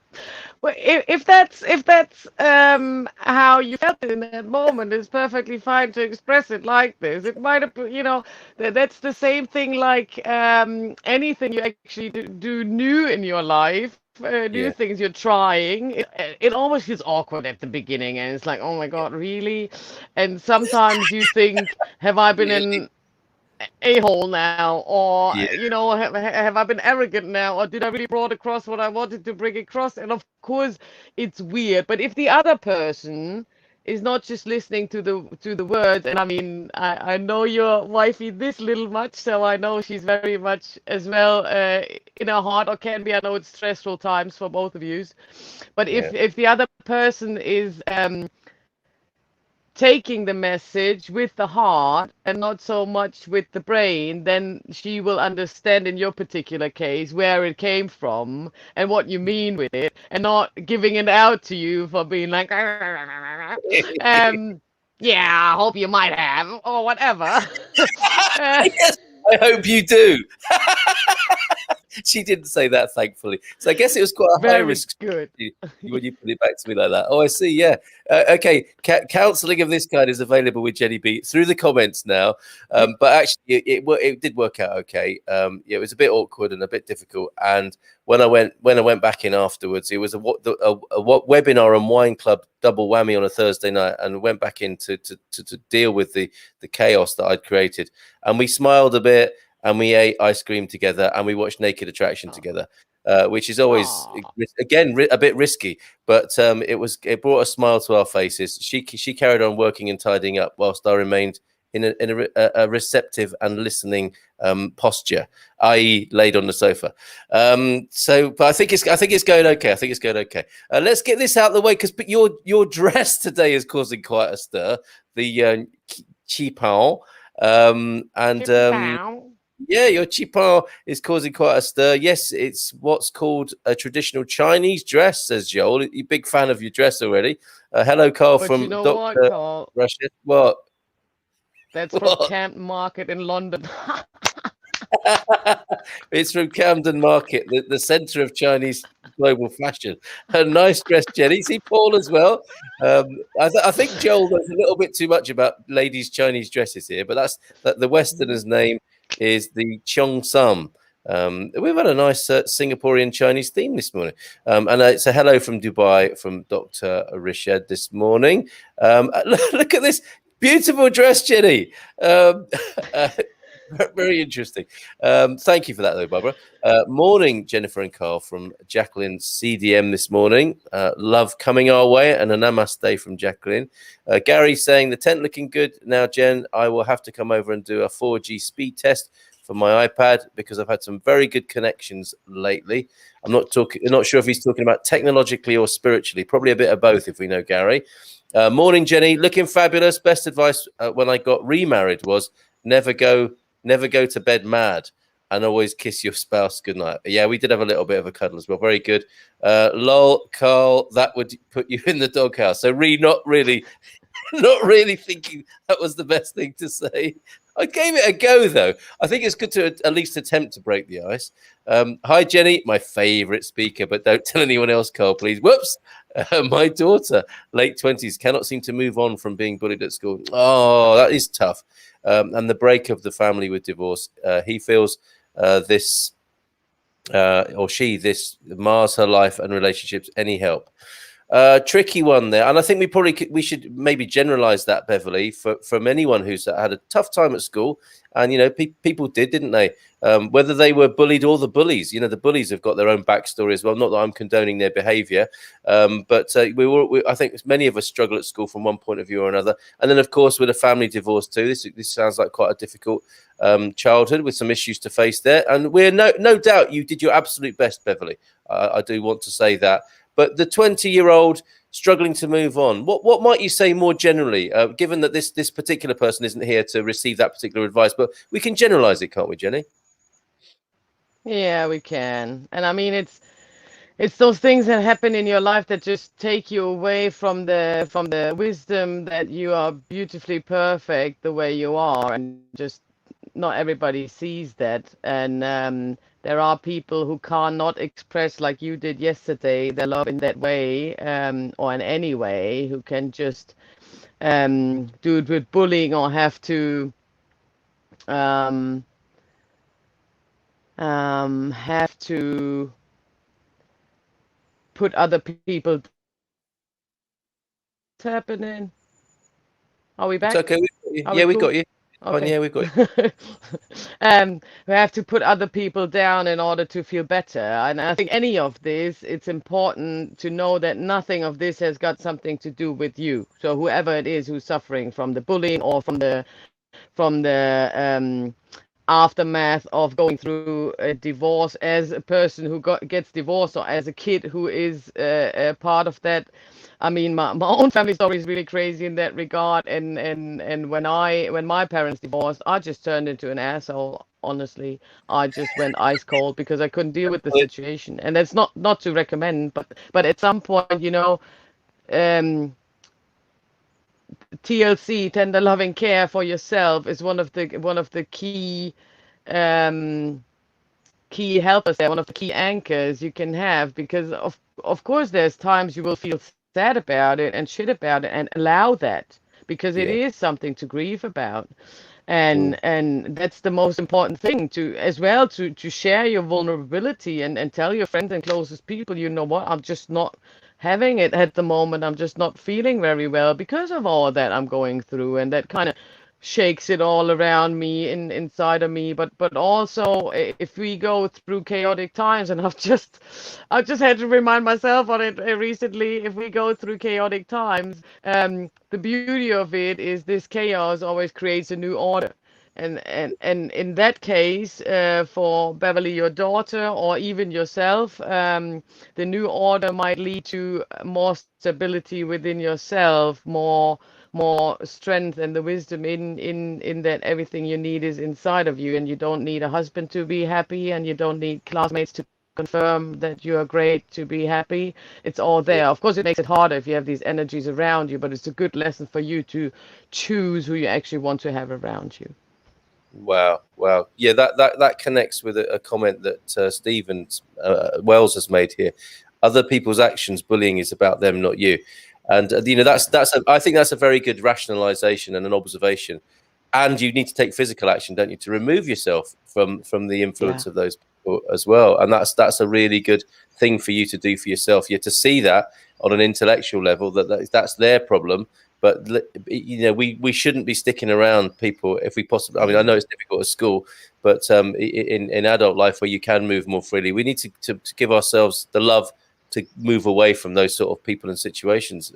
Well, if that's how you felt in that moment, it's perfectly fine to express it like this. It might have, that's the same thing like anything you actually do new in your life. New things you're trying, it always feels awkward at the beginning, and it's like, oh my God, really? And sometimes you think, have I been in a-hole now, or have I been arrogant now, or did I really brought across what I wanted to bring across? And of course it's weird, but if the other person is not just listening to the words, and I mean, I know your wifey this little much, so I know she's very much as well in her heart, or can be. I know it's stressful times for both of you, but if the other person is taking the message with the heart and not so much with the brain, then she will understand in your particular case where it came from and what you mean with it, and not giving it out to you for being like, yeah, I hope you might have, or whatever. Yes, I hope you do. She didn't say that, thankfully. So I guess it was quite a high risk. Good. When you put it back to me like that. Oh, I see. Yeah. Okay. Counselling of this kind is available with Jenny B through the comments now. But actually, it did work out okay. It was a bit awkward and a bit difficult. And when I went back in afterwards, it was a webinar and wine club double whammy on a Thursday night, and went back in to deal with the chaos that I'd created. And we smiled a bit. And we ate ice cream together, and we watched Naked Attraction together, which is always, again, a bit risky. But it brought a smile to our faces. She carried on working and tidying up, whilst I remained in a receptive and listening posture, i.e., laid on the sofa. But I think it's going okay. Let's get this out of the way, because your dress today is causing quite a stir. The chipon yeah, your chipon is causing quite a stir. Yes, it's what's called a traditional Chinese dress, says Joel. You're a big fan of your dress already. Hello, Carl, from Dr. Carl? Russia. What? That's from Camden Market in London. It's from Camden Market, the centre of Chinese global fashion. A nice dress, Jenny. See Paul as well. I think Joel knows a little bit too much about ladies' Chinese dresses here, but that's the Westerner's name is the Cheong Sam. We've had a nice Singaporean Chinese theme this morning. And it's a hello from Dubai from Dr. Rishad this morning. Look at this beautiful dress, Jenny. Very interesting. Thank you for that, though, Barbara. Morning, Jennifer and Carl from Jacqueline CDM this morning. Love coming our way, and a namaste from Jacqueline. Gary saying the tent looking good. Now, Jen, I will have to come over and do a 4G speed test for my iPad because I've had some very good connections lately. I'm not sure if he's talking about technologically or spiritually. Probably a bit of both, if we know Gary. Morning, Jenny. Looking fabulous. Best advice when I got remarried was never go to bed mad and always kiss your spouse goodnight. Yeah, we did have a little bit of a cuddle as well. Very good. Lol, Carl, that would put you in the doghouse. So not really thinking that was the best thing to say. I gave it a go, though. I think it's good to at least attempt to break the ice. Hi, Jenny, my favorite speaker, but don't tell anyone else, Carl, please. Whoops. My daughter, late 20s, cannot seem to move on from being bullied at school. Oh, that is tough. And the break of the family with divorce, he feels this mars her life and relationships. Any help? Tricky one there, and I think we should maybe generalize that, Beverly, from anyone who's had a tough time at school. And people didn't they? Whether they were bullied or the bullies, the bullies have got their own backstory as well. Not that I'm condoning their behavior, but I think many of us struggle at school from one point of view or another. And then, of course, with a family divorce too, this sounds like quite a difficult childhood with some issues to face there. And we're no doubt you did your absolute best, Beverly. I do want to say that. But the 20-year-old struggling to move on, what might you say more generally, given that this particular person isn't here to receive that particular advice, but we can generalize it, can't we, Jenny? Yeah, we can. And I mean, it's those things that happen in your life that just take you away from the wisdom that you are beautifully perfect the way you are, and just not everybody sees that. And there are people who cannot express, like you did yesterday, their love in that way, or in any way, who can just do it with bullying, or have to put other people. What's happening? Are we back? It's okay. We got you. Okay. Yeah, we've got you. We have to put other people down in order to feel better. And I think any of this, it's important to know that nothing of this has got something to do with you. So whoever it is who's suffering from the bullying or from the aftermath of going through a divorce, as a person who gets divorced, or as a kid who is a part of that. I mean, my own family story is really crazy in that regard. And when my parents divorced, I just turned into an asshole. Honestly, I just went ice cold because I couldn't deal with the situation. And that's not to recommend, but at some point, TLC, tender loving care for yourself, is one of the key helpers there, one of the key anchors you can have, because of course there's times you will feel sad about it and shit about it, and allow that, because it is something to grieve about. And that's the most important thing, to share your vulnerability and tell your friends and closest people, what, I'm just not having it at the moment. I'm just not feeling very well because of all that I'm going through, and that kind of shakes it all around me inside of me. But also, if we go through chaotic times, and I've just had to remind myself on it recently, if we go through chaotic times, the beauty of it is this chaos always creates a new order. And in that case, for Beverly, your daughter, or even yourself, the new order might lead to more stability within yourself, more strength, and the wisdom in that everything you need is inside of you, and you don't need a husband to be happy, and you don't need classmates to confirm that you are great to be happy. It's all there. Of course, it makes it harder if you have these energies around you, but it's a good lesson for you to choose who you actually want to have around you. Wow. Yeah, that connects with a comment that Stephen Wells has made here. Other people's actions, bullying is about them, not you. And I think that's a very good rationalization and an observation. and you need to take physical action, don't you, to remove yourself from the influence of those people as well. And that's a really good thing for you to do for yourself. You're to see that on an intellectual level, that's their problem. But we shouldn't be sticking around people if we possibly. I mean, I know it's difficult at school, but in adult life where you can move more freely, we need to give ourselves the love to move away from those sort of people and situations,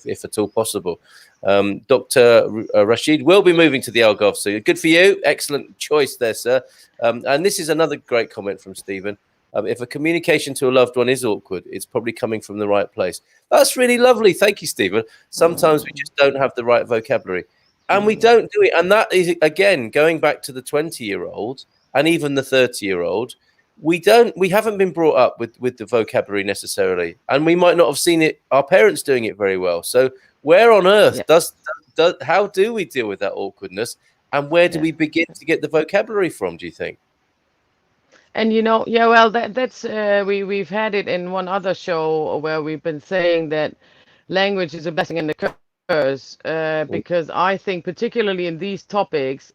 if at all possible. Dr. Rashid will be moving to the Algarve soon. Good for you. Excellent choice there, sir. And this is another great comment from Stephen. If a communication to a loved one is awkward, it's probably coming from the right place. That's really lovely. Thank you, Stephen. Sometimes we just don't have the right vocabulary, and we don't do it. And that is, again, going back to the 20-year-old and even the 30-year-old. We haven't been brought up with the vocabulary necessarily, and we might not have seen our parents doing it very well. So where on earth how do we deal with that awkwardness, and where do we begin to get the vocabulary from, do you think? And well, that's we've had it in one other show where we've been saying that language is a blessing and a curse, because I think particularly in these topics,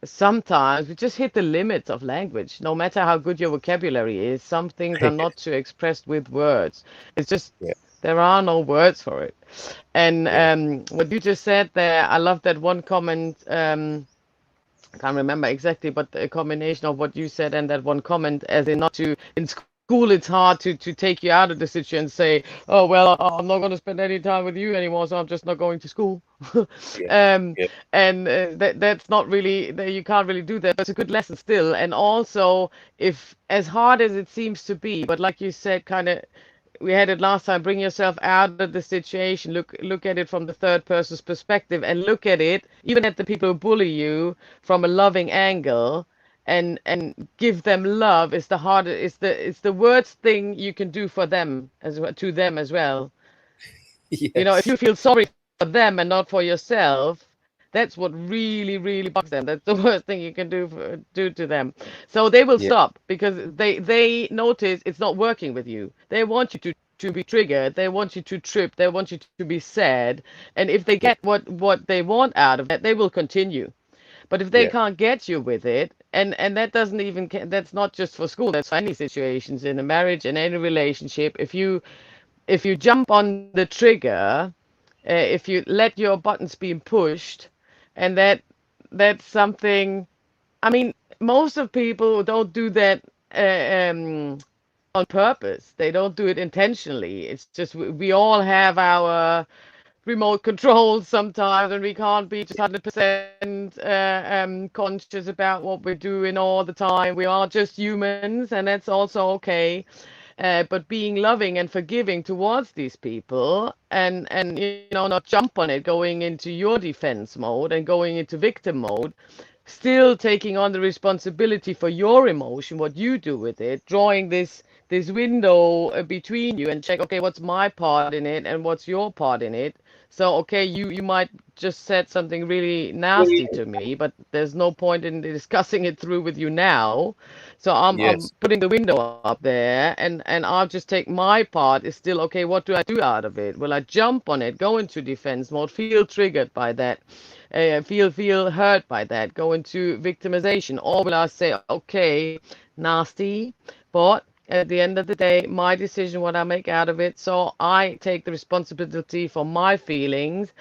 sometimes we just hit the limits of language. No matter how good your vocabulary is, some things are not to expressed with words. It's just there are no words for it. And what you just said there, I love that one comment. I can't remember exactly, but a combination of what you said and that one comment, as in in school, it's hard to take you out of the situation and say, oh, well, I'm not going to spend any time with you anymore, so I'm just not going to school. And that's not really, you can't really do that, but it's a good lesson still. And also, if as hard as it seems to be, but like you said, kind of, we had it last time, bring yourself out of the situation, look at it from the third person's perspective, and look at it, even at the people who bully you, from a loving angle, and give them love. Is the hardest, it's the worst thing you can do for them to them as well. Yes. If you feel sorry for them and not for yourself, that's what really, really bugs them. That's the worst thing you can do to them. So they will stop, because they notice it's not working with you. They want you to be triggered. They want you to trip. They want you to be sad. And if they get what they want out of that, they will continue. But if they can't get you with it, and that doesn't even, that's not just for school, that's for any situations in a marriage, in any relationship. If you jump on the trigger, if you let your buttons be pushed, and that's something, I mean, most of people don't do that on purpose. They don't do it intentionally. It's just we all have our remote controls sometimes, and we can't be just 100% conscious about what we're doing all the time. We are just humans, and that's also okay. But being loving and forgiving towards these people, and not jump on it, going into your defense mode and going into victim mode, still taking on the responsibility for your emotion, what you do with it, drawing this window between you, and check, okay, what's my part in it and what's your part in it. So, okay, you might just said something really nasty to me, but there's no point in discussing it through with you now. So I'm putting the window up there, and I'll just take my part. Is still, okay, what do I do out of it? Will I jump on it, go into defense mode, feel triggered by that, feel hurt by that, go into victimization? Or will I say, okay, nasty, but at the end of the day, my decision, what I make out of it. So I take the responsibility for my feelings.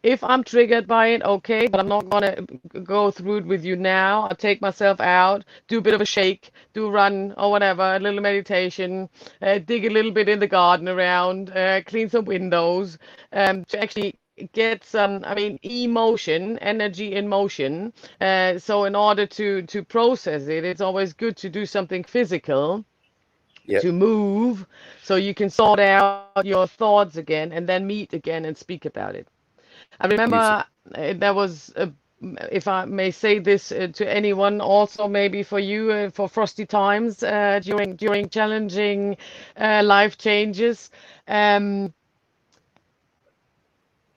If I'm triggered by it, okay, but I'm not going to go through it with you now. I'll take myself out, do a bit of a shake, do a run or whatever, a little meditation, dig a little bit in the garden around, clean some windows, to actually get some, emotion, energy in motion. So in order to process it, it's always good to do something physical. To move, so you can sort out your thoughts again, and then meet again and speak about it. I remember there was, if I may say this to anyone, also maybe for you, for frosty times, during challenging life changes.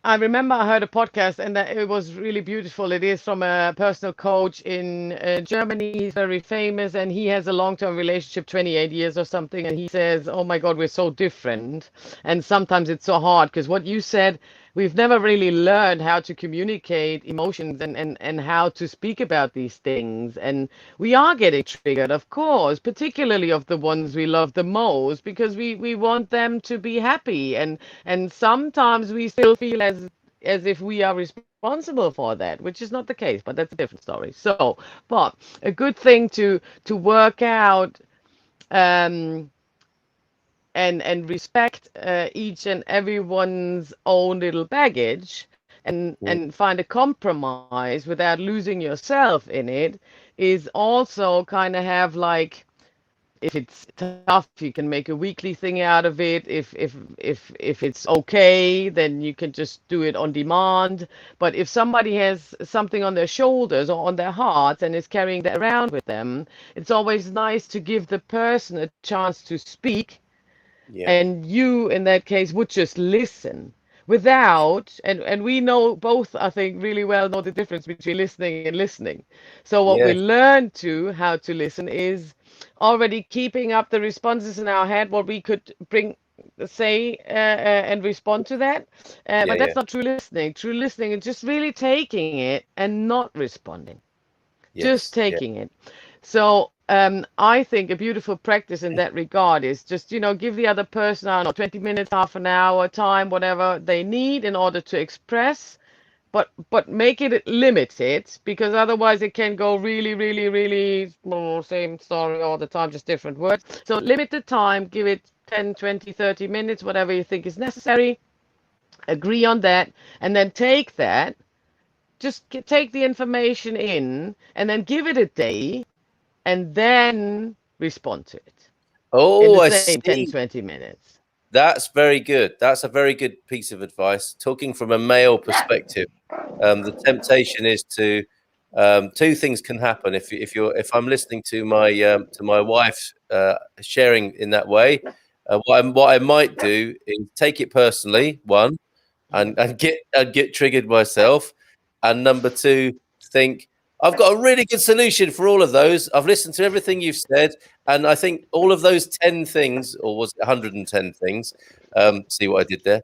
I remember I heard a podcast, and it was really beautiful. It is from a personal coach in Germany. He's very famous, and he has a long-term relationship, 28 years or something. And he says, oh my God, we're so different. And sometimes it's so hard, because what you said, we've never really learned how to communicate emotions and how to speak about these things. And we are getting triggered, of course, particularly of the ones we love the most, because we want them to be happy. And sometimes we still feel as if we are responsible for that, which is not the case, but that's a different story. So, but a good thing to work out, um, and respect each and everyone's own little baggage, and find a compromise without losing yourself in it, is also kind of have like, if it's tough, you can make a weekly thing out of it. If it's okay, then you can just do it on demand. But if somebody has something on their shoulders or on their hearts and is carrying that around with them, it's always nice to give the person a chance to speak. Yeah. And you, in that case, would just listen without, and we know both, I think, really well know the difference between listening and listening. So what we Yes. learn to how to listen is already keeping up the responses in our head, what we could say and respond to that. Yeah. But Yeah. that's not true listening. True listening is just really taking it and not responding, just Yes. Yeah. taking it. So I think a beautiful practice in that regard is just, give the other person, I don't know, 20 minutes, half an hour, time, whatever they need in order to express, but make it limited, because otherwise it can go really, really, really same story all the time, just different words. So limit the time, give it 10, 20, 30 minutes, whatever you think is necessary. Agree on that, and then take that. Just take the information in and then give it a day and then respond to it in Oh, the I same 10, see. 20 minutes. That's very good. That's a very good piece of advice. Talking from a male perspective, the temptation is to two things can happen if I'm listening to my wife sharing in that way. What I might do is take it personally, one, and get triggered myself, and number two, think I've got a really good solution for all of those. I've listened to everything you've said, and I think all of those 10 things, or was it 110 things? See what I did there?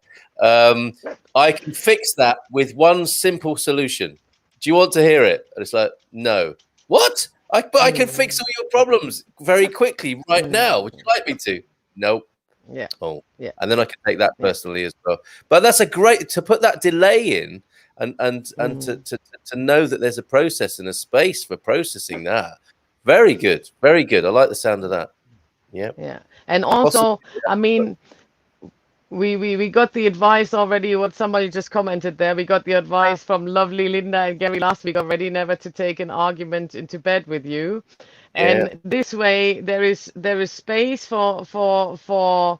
I can fix that with one simple solution. Do you want to hear it? And it's like, no. What? But I can fix all your problems very quickly right now. Would you like me to? No. Yeah. Oh, Yeah. and then I can take that personally as well. But that's a great to put that delay in, and to know that there's a process and a space for processing that. Very good, very good. I like the sound of that. Yeah. Yeah. And also, I mean, we got the advice already, what somebody just commented there. We got the advice from lovely Linda and Gary last week already, never to take an argument into bed with you. Yeah. And this way there is space for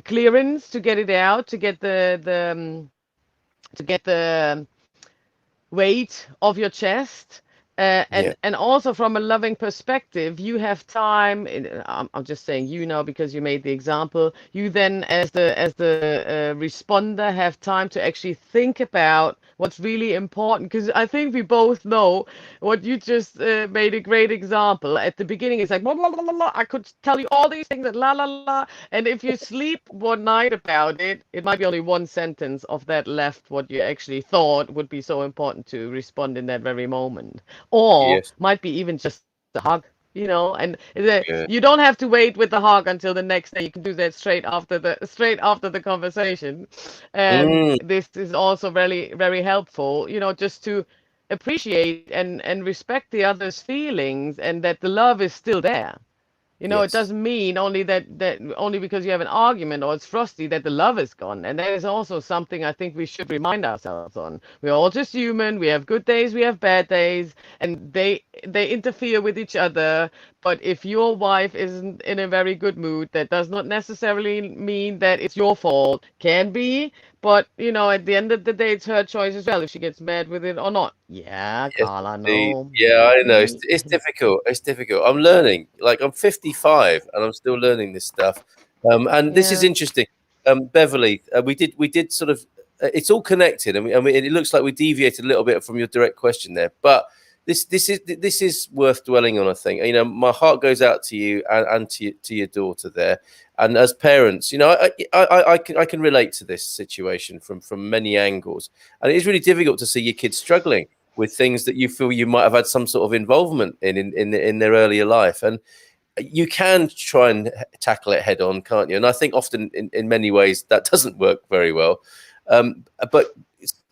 clearance, to get it out, to get the weight of your chest. And also from a loving perspective, you have time. I'm just saying, because you made the example. You then, as the responder, have time to actually think about what's really important. Because I think we both know what you just made a great example. At the beginning, it's like blah, blah, blah, blah, blah. I could tell you all these things that la la la. And if you sleep one night about it, it might be only one sentence of that left, what you actually thought would be so important to respond in that very moment. Or Yes. might be even just a hug, and Good. you don't have to wait with the hug until the next day. You can do that straight after the conversation. This is also very, very helpful, just to appreciate and respect the other's feelings, and that the love is still there. It Yes. doesn't mean only that only because you have an argument or it's frosty that the love is gone. And that is also something I think we should remind ourselves on. We're all just human. We have good days, we have bad days, and they interfere with each other. But if your wife isn't in a very good mood, that does not necessarily mean that it's your fault. Can be, but at the end of the day, it's her choice as well if she gets mad with it or not. Yeah, Yes, Carla, indeed. no. Yeah, I know. It's difficult. It's difficult. I'm learning. Like, I'm 55 and I'm still learning this stuff. And this is Yeah. interesting. Beverly, we did sort of. It's all connected, and it looks like we deviated a little bit from your direct question there. But this is worth dwelling on. I think, you know, my heart goes out to you and to your daughter there. And as parents, you know, I can relate to this situation from many angles. And it is really difficult to see your kids struggling with things that you feel you might have had some sort of involvement in their earlier life. And you can try and tackle it head on, can't you? And I think often in many ways that doesn't work very well. But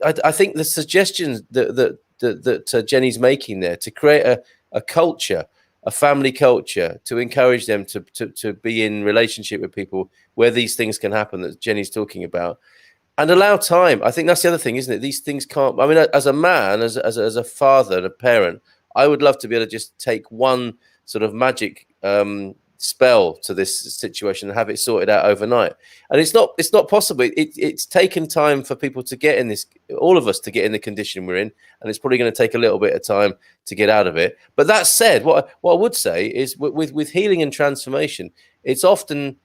I think the suggestions that Jenny's making there to create a culture, a family culture, to encourage them to be in relationship with people where these things can happen that Jenny's talking about, and allow time. I think that's the other thing, isn't it? These things can't. I mean, as a man, as a father and a parent, I would love to be able to just take one sort of magic spell to this situation and have it sorted out overnight. And it's not possible. It's taken time for people to get in this, all of us to get in the condition we're in, and it's probably going to take a little bit of time to get out of it. But that said, what I would say is with healing and transformation, it's often,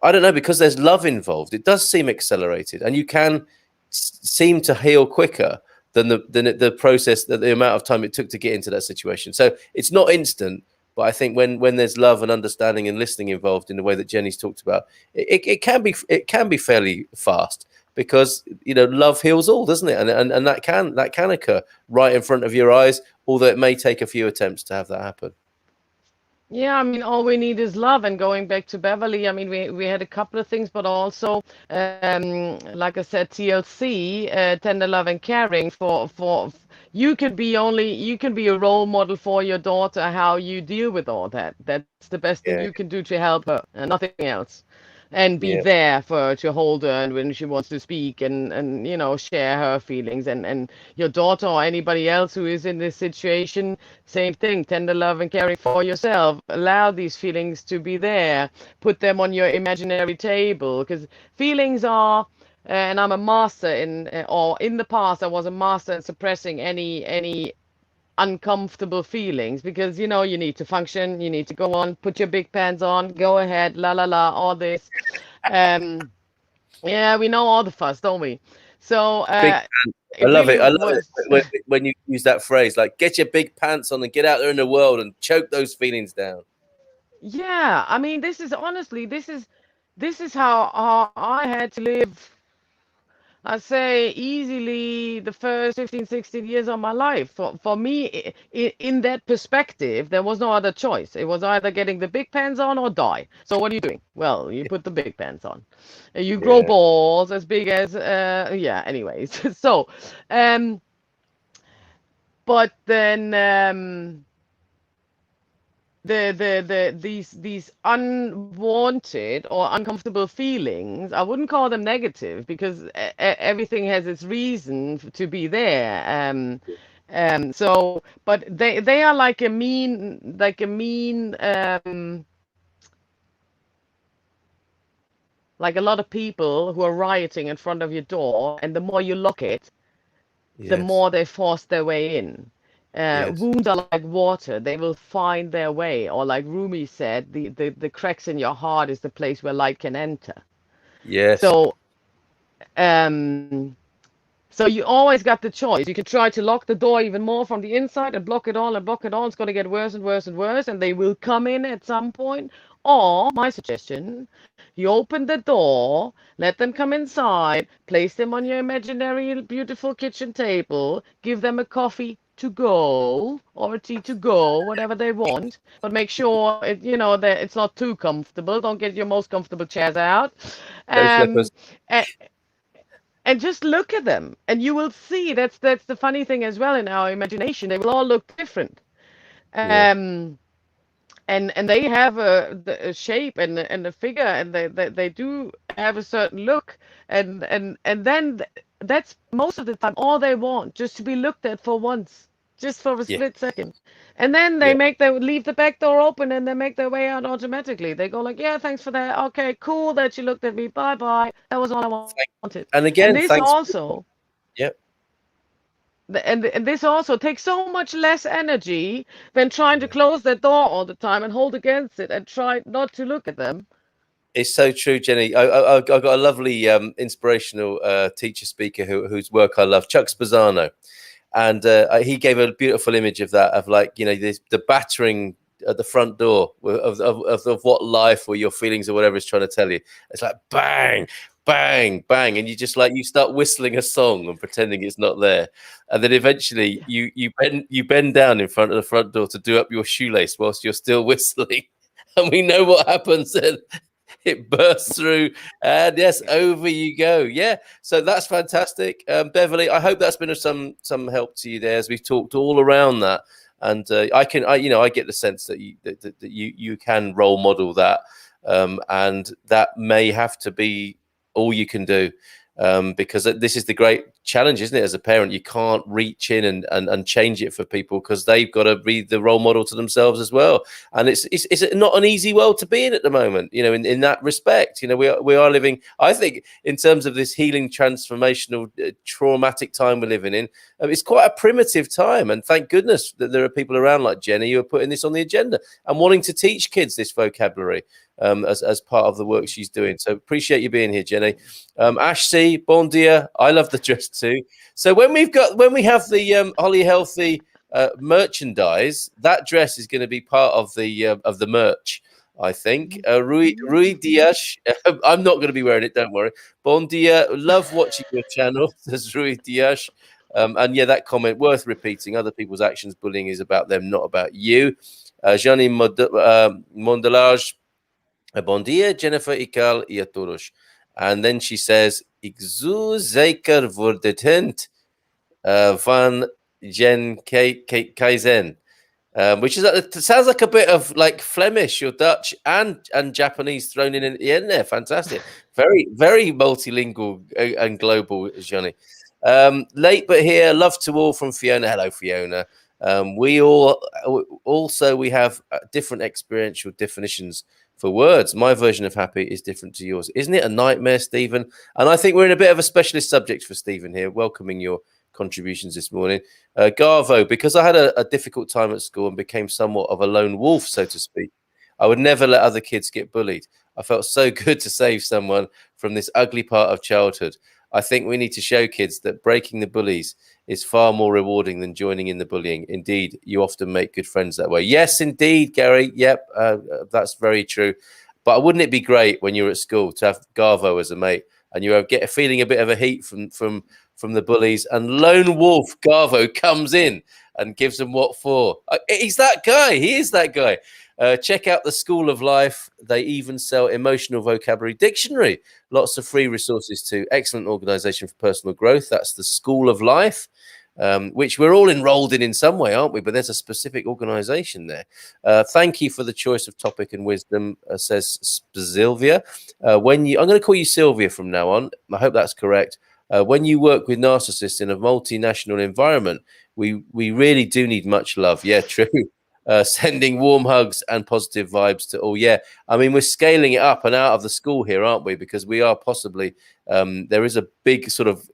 I don't know, because there's love involved, it does seem accelerated, and you can seem to heal quicker than the process, that the amount of time it took to get into that situation. So it's not instant. But I think when there's love and understanding and listening involved in the way that Jenny's talked about, it can be fairly fast, because, you know, love heals all, doesn't it? And that can occur right in front of your eyes, although it may take a few attempts to have that happen. Yeah, I mean, all we need is love. And going back to Beverly, I mean, we had a couple of things, but also, like I said, TLC, tender love and caring for you can be a role model for your daughter, how you deal with all that. That's the best thing you can do to help her, and nothing else. And be there for her, to hold her, and when she wants to speak, and you know, share her feelings. And your daughter or anybody else who is in this situation, same thing, tender love and caring for yourself. Allow these feelings to be there. Put them on your imaginary table, because feelings are, and I'm a master in the past I was a master in suppressing any uncomfortable feelings, because, you know, you need to function, you need to go on, put your big pants on, go ahead, la la la, all this. Yeah, we know all the fuss, don't we? So I love it. I love it when you use that phrase, like, get your big pants on and get out there in the world and choke those feelings down. Yeah, I mean, this is honestly, this is how I had to live. I say easily the first 15, 16 years of my life. For me, in that perspective, there was no other choice. It was either getting the big pants on or die. So what are you doing? Well, you put the big pants on. You grow balls as big as, yeah, anyways. So, but then, these unwanted or uncomfortable feelings, I wouldn't call them negative, because everything has its reason to be there. So, but they are like a mean like a lot of people who are rioting in front of your door, and the more you lock it, the more they force their way in. Wounds are like water, they will find their way. Or like Rumi said, the cracks in your heart is the place where light can enter. So so you always got the choice. You can try to lock the door even more from the inside and block it all and block it all. It's going to get worse and worse and worse, and they will come in at some point. Or my suggestion, you open the door, let them come inside, place them on your imaginary beautiful kitchen table, give them a coffee to go or a tea to go, whatever they want, but make sure that it's not too comfortable. Don't get your most comfortable chairs out, and just look at them, and you will see that's the funny thing as well. In our imagination, they will all look different, and they have a shape and a figure, and they do have a certain look, and then that's most of the time all they want, just to be looked at for once. Just for a split second. And then they leave the back door open, and they make their way out automatically. They go like, yeah, thanks for that. Okay, cool that you looked at me. Bye-bye. That was all I wanted. And again, this also this also takes so much less energy than trying to close that door all the time and hold against it and try not to look at them. It's so true, Jenny. I got a lovely inspirational teacher speaker whose work I love, Chuck Spezzano. And he gave a beautiful image of that, of like, you know, the battering at the front door of what life or your feelings or whatever is trying to tell you. It's like bang, bang, bang, and you start whistling a song and pretending it's not there, and then eventually you bend down in front of the front door to do up your shoelace whilst you're still whistling, and we know what happens then. It bursts through, and yes, over you go. Yeah, so that's fantastic, Beverly. I hope that's been of some help to you there as we've talked all around that. And I get the sense that you can role model that, and that may have to be all you can do, because this is the great challenge, isn't it? As a parent, you can't reach in and change it for people because they've got to be the role model to themselves as well. And it's not an easy world to be in at the moment, you know, in that respect. You know, we are living, I think, in terms of this healing, transformational, traumatic time we're living in, it's quite a primitive time. And thank goodness that there are people around like Jenny who are putting this on the agenda and wanting to teach kids this vocabulary, as part of the work she's doing. So appreciate you being here, Jenny. Ash C, bon dia. I love the dress too. So when we have the Holly Healthy merchandise, that dress is going to be part of the merch, I think. Rui Dias, I'm not going to be wearing it, don't worry. Bon dia, love watching your channel, says Rui Dias. And yeah, that comment worth repeating. Other people's actions, bullying is about them, not about you. Jani Mondelage, bon dia, Jennifer Ikal e a todos. And then she says, Ik zou zeker worden van Jen Kaizen. Which is it sounds like a bit of like Flemish or Dutch and Japanese thrown in at the end there. Fantastic. Very, very multilingual and global, Johnny. Late but here, love to all from Fiona. Hello, Fiona. We have different experiential definitions for words. My version of happy is different to yours. Isn't it a nightmare, Stephen? And I think we're in a bit of a specialist subject for Stephen here, welcoming your contributions this morning. Garvo, because I had a difficult time at school and became somewhat of a lone wolf, so to speak, I would never let other kids get bullied. I felt so good to save someone from this ugly part of childhood. I think we need to show kids that breaking the bullies is far more rewarding than joining in the bullying. Indeed, you often make good friends that way. Yes, indeed, Gary. Yep, that's very true. But wouldn't it be great when you're at school to have Garvo as a mate and you get a feeling a bit of a heat from the bullies, and Lone Wolf Garvo comes in and gives them what for? He's that guy. He is that guy. Check out the School of Life. They even sell emotional vocabulary dictionary. Lots of free resources too. Excellent organization for personal growth. That's the School of Life, which we're all enrolled in some way, aren't we? But there's a specific organization there. Thank you for the choice of topic and wisdom, says Sylvia. I'm going to call you Sylvia from now on. I hope that's correct. When you work with narcissists in a multinational environment, we really do need much love. Yeah, true. Sending warm hugs and positive vibes to all. Yeah, I mean, we're scaling it up and out of the school here, aren't we? Because we are possibly, there is a big sort of,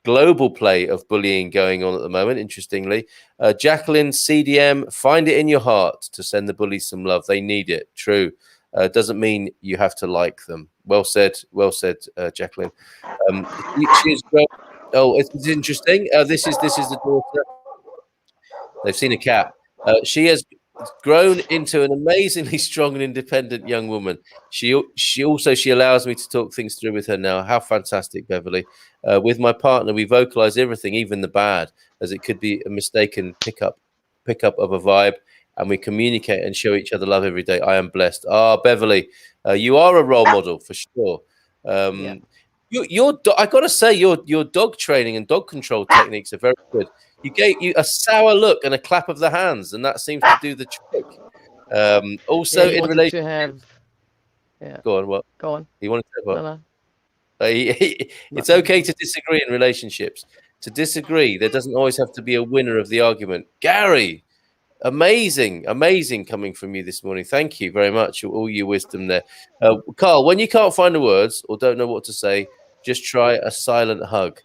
global play of bullying going on at the moment, interestingly. Jacqueline, CDM, find it in your heart to send the bullies some love. They need it. True. Doesn't mean you have to like them. Well said, Jacqueline. It's interesting. This is the daughter. They've seen a cat. She has grown into an amazingly strong and independent young woman. She allows me to talk things through with her now. How fantastic, Beverly. With my partner, we vocalize everything, even the bad, as it could be a mistaken pickup of a vibe, and we communicate and show each other love every day. I am blessed. Beverly, you are a role model for sure. I got to say, your dog training and dog control techniques are very good. You gave you a sour look and a clap of the hands, and that seems to do the trick. Also, in relation to go on. What? Go on. He wanted to say what? No. It's okay to disagree in relationships. To disagree, there doesn't always have to be a winner of the argument. Gary, amazing coming from you this morning. Thank you very much. All your wisdom there. Carl, when you can't find the words or don't know what to say, just try a silent hug.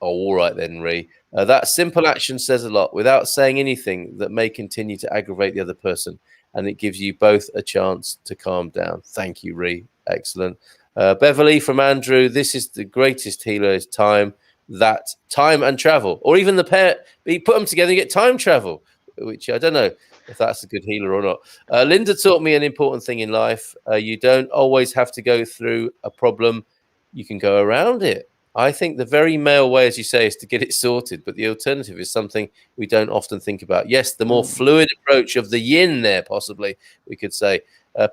Oh, all right then, Ree. That simple action says a lot without saying anything that may continue to aggravate the other person, and it gives you both a chance to calm down. Thank you, Ree. Excellent. Beverly from Andrew. This is the greatest healer is time. that time and travel, or even the pair, you put them together and get time travel, which I don't know if that's a good healer or not. Linda taught me an important thing in life. You don't always have to go through a problem. You can go around it. I think the very male way, as you say, is to get it sorted. But the alternative is something we don't often think about. Yes, the more fluid approach of the yin there, possibly, we could say.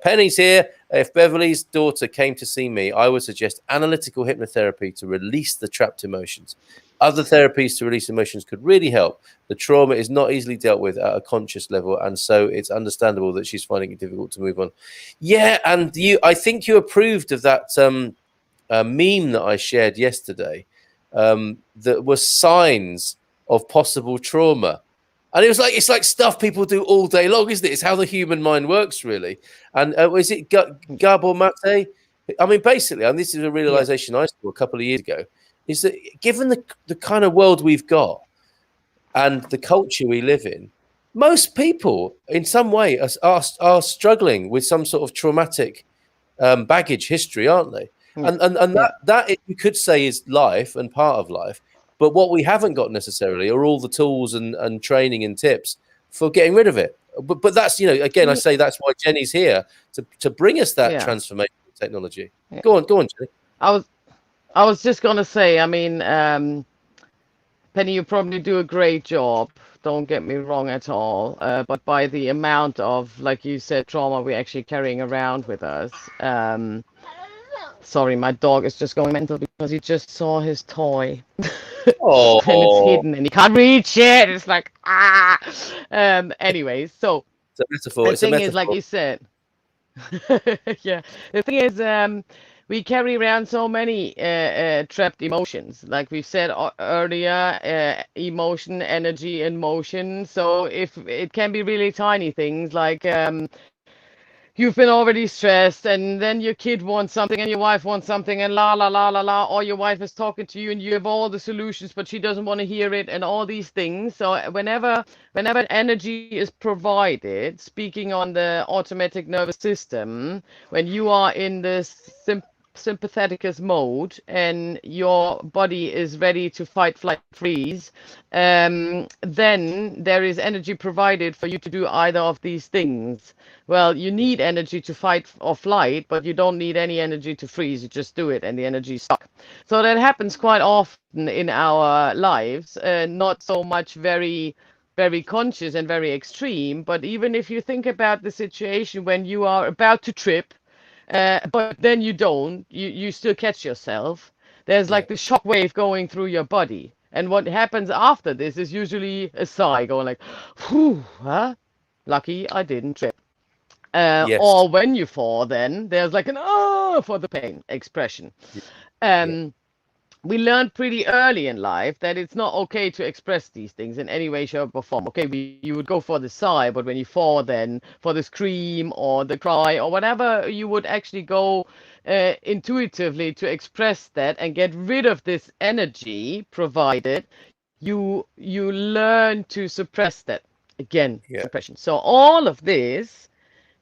Penny's here. If Beverly's daughter came to see me, I would suggest analytical hypnotherapy to release the trapped emotions. Other therapies to release emotions could really help. The trauma is not easily dealt with at a conscious level, and so it's understandable that she's finding it difficult to move on. Yeah, and I think you approved of that meme that I shared yesterday that was signs of possible trauma. And it's like stuff people do all day long, isn't it? It's how the human mind works, really. And is it Gabor Mate? I mean, basically, and this is a realization I saw a couple of years ago, is that given the kind of world we've got and the culture we live in, most people in some way are struggling with some sort of traumatic baggage history, aren't they? And that you could say is life and part of life. But what we haven't got necessarily are all the tools and training and tips for getting rid of it. But that's, again, I say that's why Jenny's here to bring us that transformation technology. Yeah. Go on, Jenny. I was just gonna say, I mean, Penny, you probably do a great job. Don't get me wrong at all. But by the amount of, like you said, trauma we're actually carrying around with us. Sorry, my dog is just going mental because he just saw his toy. Oh. And it's hidden and he can't reach it. It's like, ah. Anyways, so the thing is, like you said, yeah, the thing is, we carry around so many trapped emotions, like we said earlier, emotion, energy, and motion. So if it can be really tiny things like you've been already stressed, and then your kid wants something, and your wife wants something, and la la la la la, or your wife is talking to you, and you have all the solutions, but she doesn't want to hear it, and all these things. So whenever energy is provided, speaking on the automatic nervous system, when you are in this sympatheticus mode and your body is ready to fight, flight, freeze, then there is energy provided for you to do either of these things. Well, you need energy to fight or flight, but you don't need any energy to freeze. You just do it and the energy is stuck. So that happens quite often in our lives, not so much very conscious and very extreme, but even if you think about the situation when you are about to trip, but then you don't, you still catch yourself. There's like the shock wave going through your body. And what happens after this is usually a sigh going like, whew, huh? Lucky I didn't trip. Yes. Or when you fall, then there's like an oh for the pain expression. We learned pretty early in life that it's not okay to express these things in any way, shape, or form. Okay, you would go for the sigh, but when you fall, then for the scream or the cry or whatever, you would actually go intuitively to express that and get rid of this energy, provided you learn to suppress that. Again, suppression. So all of this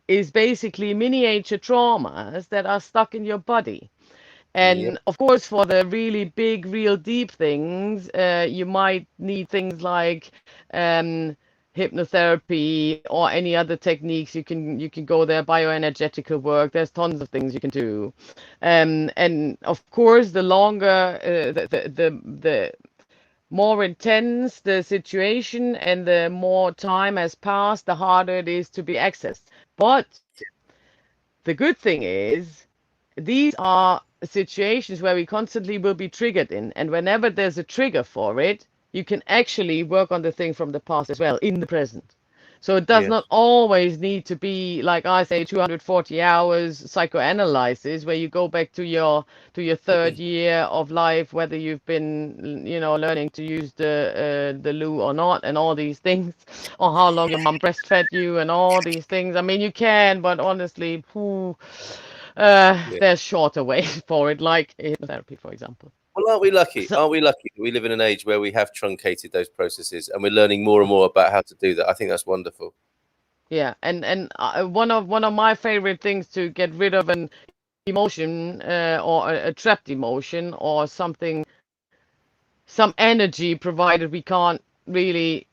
is basically miniature traumas that are stuck in your body. And of course, for the really big, real deep things, you might need things like hypnotherapy or any other techniques. You can go there, bioenergetical work. There's tons of things you can do. And of course, the longer, the more intense the situation and the more time has passed, the harder it is to be accessed. But the good thing is, these are situations where we constantly will be triggered in, and whenever there's a trigger for it, you can actually work on the thing from the past as well in the present. So it does not always need to be, like I say, 240 hours psychoanalysis where you go back to your third year of life, whether you've been learning to use the loo or not, and all these things, or how long your mom breastfed you and all these things. I mean, you can, but honestly, there's shorter ways for it, like hypnotherapy, for example. Well, aren't we lucky? Aren't we lucky that we live in an age where we have truncated those processes and we're learning more and more about how to do that? I think that's wonderful. Yeah, and one of my favorite things to get rid of an emotion or a trapped emotion or something some energy, provided we can't really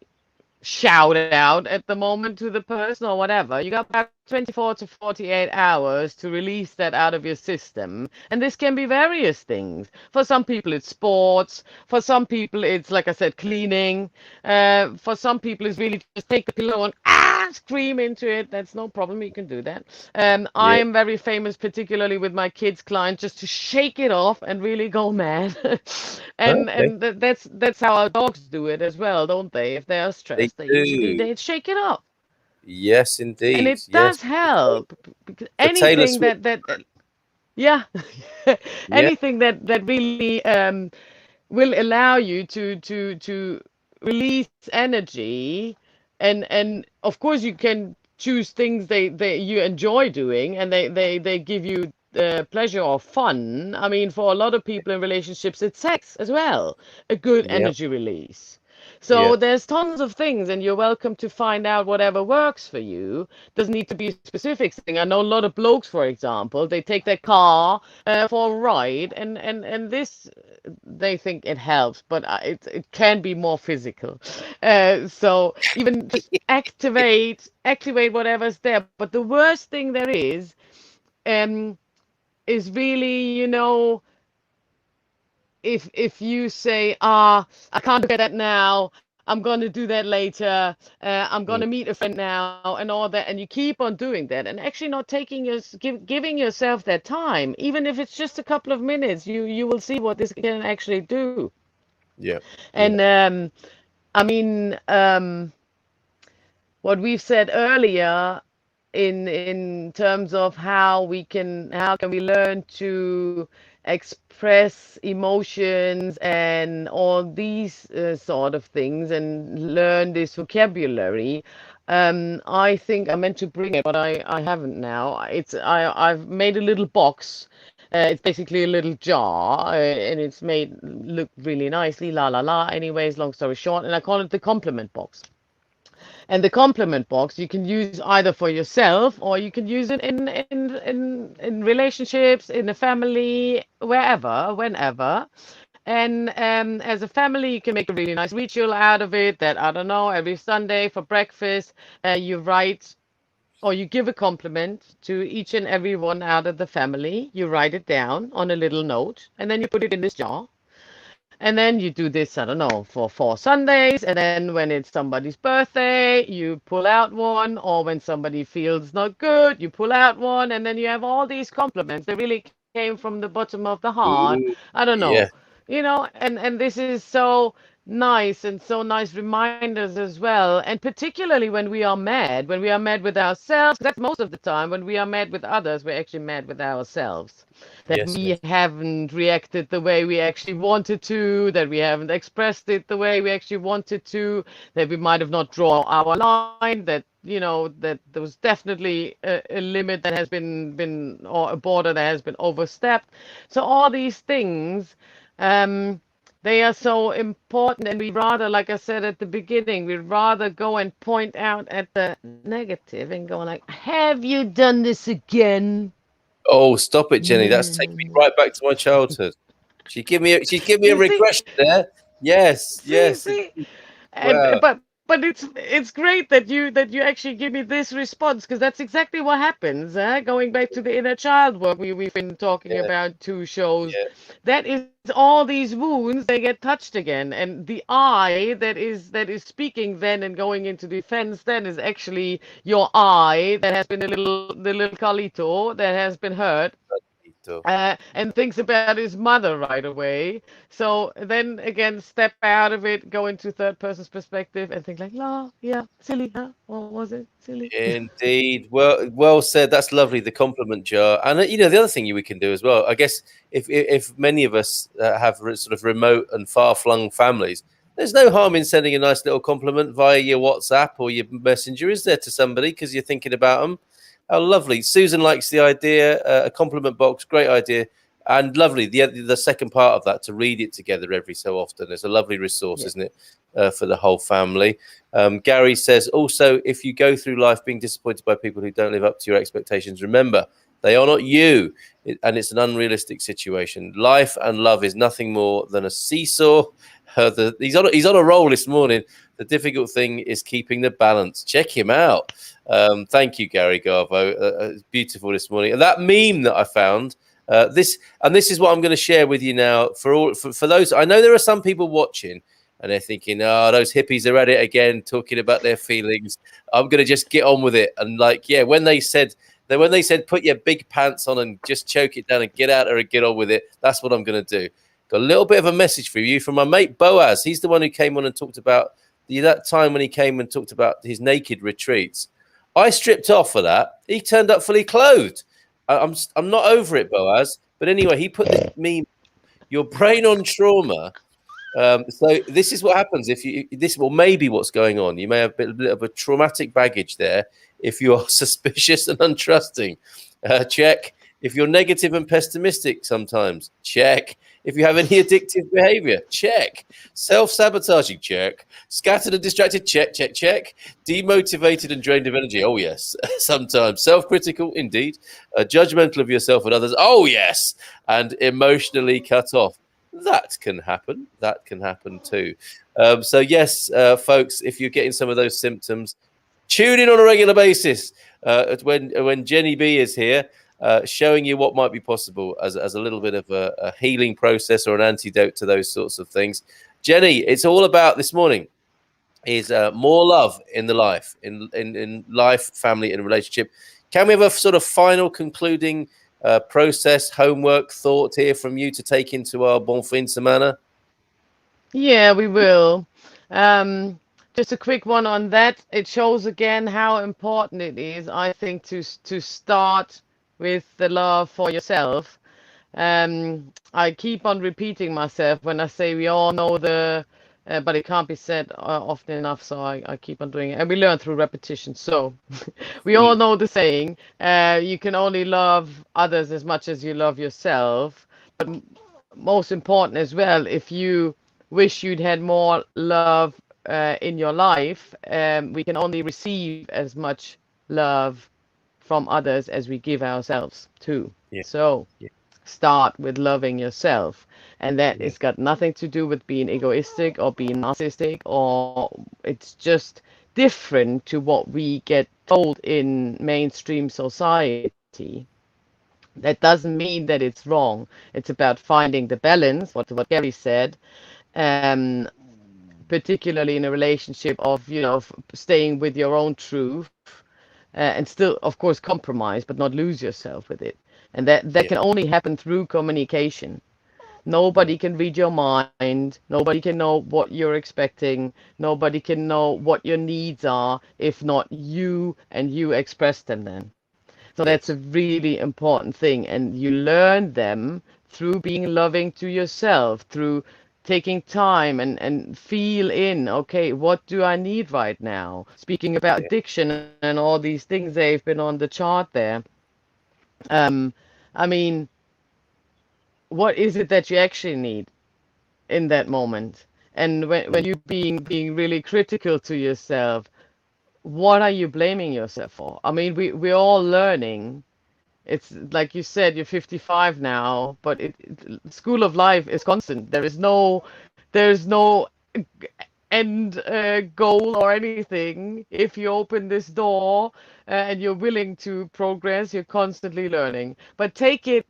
shout it out at the moment to the person or whatever. You got about 24 to 48 hours to release that out of your system. And this can be various things. For some people, it's sports. For some people, it's, like I said, cleaning. For some people, it's really just take the pillow and scream into it. That's no problem. You can do that. I am very famous, particularly with my kids' clients, just to shake it off and really go mad. and that's how our dogs do it as well, don't they? If they are stressed, they usually shake it off. Yes, indeed. And it does help, because anything anything that really will allow you to release energy, and of course you can choose things they you enjoy doing, and they give you pleasure or fun. I mean, for a lot of people in relationships, it's sex as well, a good energy release. So there's tons of things, and you're welcome to find out whatever works for you. Doesn't need to be a specific thing. I know a lot of blokes, for example, they take their car for a ride, and this, they think it helps, but it can be more physical. So even just activate whatever's there. But the worst thing there is really, if you say, I can't do that now, I'm going to do that later, I'm going to meet a friend now, and all that, and you keep on doing that, and actually not giving yourself that time, even if it's just a couple of minutes, you will see what this can actually do. And I mean, what we've said earlier in terms of how can we learn to express emotions and all these sort of things, and learn this vocabulary. I think I meant to bring it, but I haven't now. I've made a little box. It's basically a little jar, and it's made look really nicely. La la la. Anyways, long story short, and I call it the compliment box. And the compliment box you can use either for yourself, or you can use it in relationships, in a family, wherever, whenever. And as a family, you can make a really nice ritual out of it, that, I don't know, every Sunday for breakfast, you write, or you give a compliment to each and every one out of the family. You write it down on a little note, and then you put it in this jar. And then you do this, I don't know, for 4 Sundays. And then when it's somebody's birthday, you pull out one. Or when somebody feels not good, you pull out one. And then you have all these compliments that really came from the bottom of the heart. I don't know, and this is so nice, and so nice reminders as well. And particularly when we are mad with ourselves, that's most of the time. When we are mad with others, we're actually mad with ourselves. That we haven't reacted the way we actually wanted to, that we haven't expressed it the way we actually wanted to, that we might have not drawn our line, that that there was definitely a limit that has been or a border that has been overstepped. So all these things, they are so important, and we rather, like I said at the beginning, we'd rather go and point out at the negative and go like, have you done this again? Oh, stop it, Jenny. That's taking me right back to my childhood. She'd give me a regression there. Yes. And, but it's great that you actually give me this response, because that's exactly what happens. Going back to the inner child work we've been talking about 2 shows, that is all these wounds, they get touched again, and the I that is speaking then and going into defense then is actually your I that has been the little Carlito that has been hurt. And thinks about his mother right away. So then again, step out of it, go into third person's perspective, and think like, silly, huh? Or was it silly? Indeed. Well said. That's lovely. The compliment jar. And the other thing we can do as well, I guess, if many of us have sort of remote and far-flung families, there's no harm in sending a nice little compliment via your WhatsApp or your Messenger, is there, to somebody, because you're thinking about them. Oh, lovely. Susan likes the idea. A compliment box, great idea. And lovely. The second part of that, to read it together every so often, is a lovely resource, isn't it, for the whole family. Gary says, also, if you go through life being disappointed by people who don't live up to your expectations, remember, they are not you, and it's an unrealistic situation. Life and love is nothing more than a seesaw, He's on a roll this morning. The difficult thing is keeping the balance. Check him out. Thank you, Gary Garvo. It's beautiful this morning. And that meme that I found, this is what I'm going to share with you now. For those, I know there are some people watching and they're thinking, oh, those hippies are at it again, talking about their feelings. I'm going to just get on with it. And like, yeah, when they said put your big pants on and just choke it down and get out there and get on with it, that's what I'm going to do. Got a little bit of a message for you from my mate Boaz. He's the one who came on and talked about that time when he came and talked about his naked retreats. I stripped off for that. He turned up fully clothed. I'm not over it, Boaz. But anyway, he put this meme, your brain on trauma. So this is what happens maybe what's going on. You may have a bit of a traumatic baggage there if you are suspicious and untrusting. Check. If you're negative and pessimistic sometimes, check. If you have any addictive behavior, check. Self-sabotaging, check. Scattered and distracted, check. Demotivated and drained of energy, oh yes. Sometimes self-critical, indeed. Judgmental of yourself and others, oh yes. And emotionally cut off. That can happen. That can happen too. So yes, folks, if you're getting some of those symptoms, tune in on a regular basis when Jenny B is here, showing you what might be possible as a little bit of a healing process or an antidote to those sorts of things. Jenny, it's all about this morning is more love in the life, in life, family, and relationship. Can we have a sort of final concluding process, homework, thought here from you to take into our bon fin semana? Yeah, we will. Just a quick one on that. It shows again how important it is, I think, to start with the love for yourself. I keep on repeating myself when I say we all know but it can't be said often enough, so I keep on doing it. And we learn through repetition. So we all know the saying, you can only love others as much as you love yourself. But most important as well, if you wish you'd had more love in your life, we can only receive as much love from others as we give ourselves too. Yeah. So start with loving yourself. And that it's got nothing to do with being egoistic or being narcissistic, or it's just different to what we get told in mainstream society. That doesn't mean that it's wrong. It's about finding the balance, what Gary said, particularly in a relationship of, staying with your own truth and still, of course, compromise, but not lose yourself with it. And that can only happen through communication. Nobody can read your mind. Nobody can know what you're expecting. Nobody can know what your needs are if not you and you express them then. So that's a really important thing. And you learn them through being loving to yourself, through taking time and feel in, okay, what do I need right now? Speaking about addiction and all these things, they've been on the chart there. I mean, what is it that you actually need in that moment? And when you being really critical to yourself, what are you blaming yourself for? I mean, we're all learning. It's like you said, you're 55 now, but school of life is constant. There's no end goal or anything. If you open this door and you're willing to progress, you're constantly learning. But take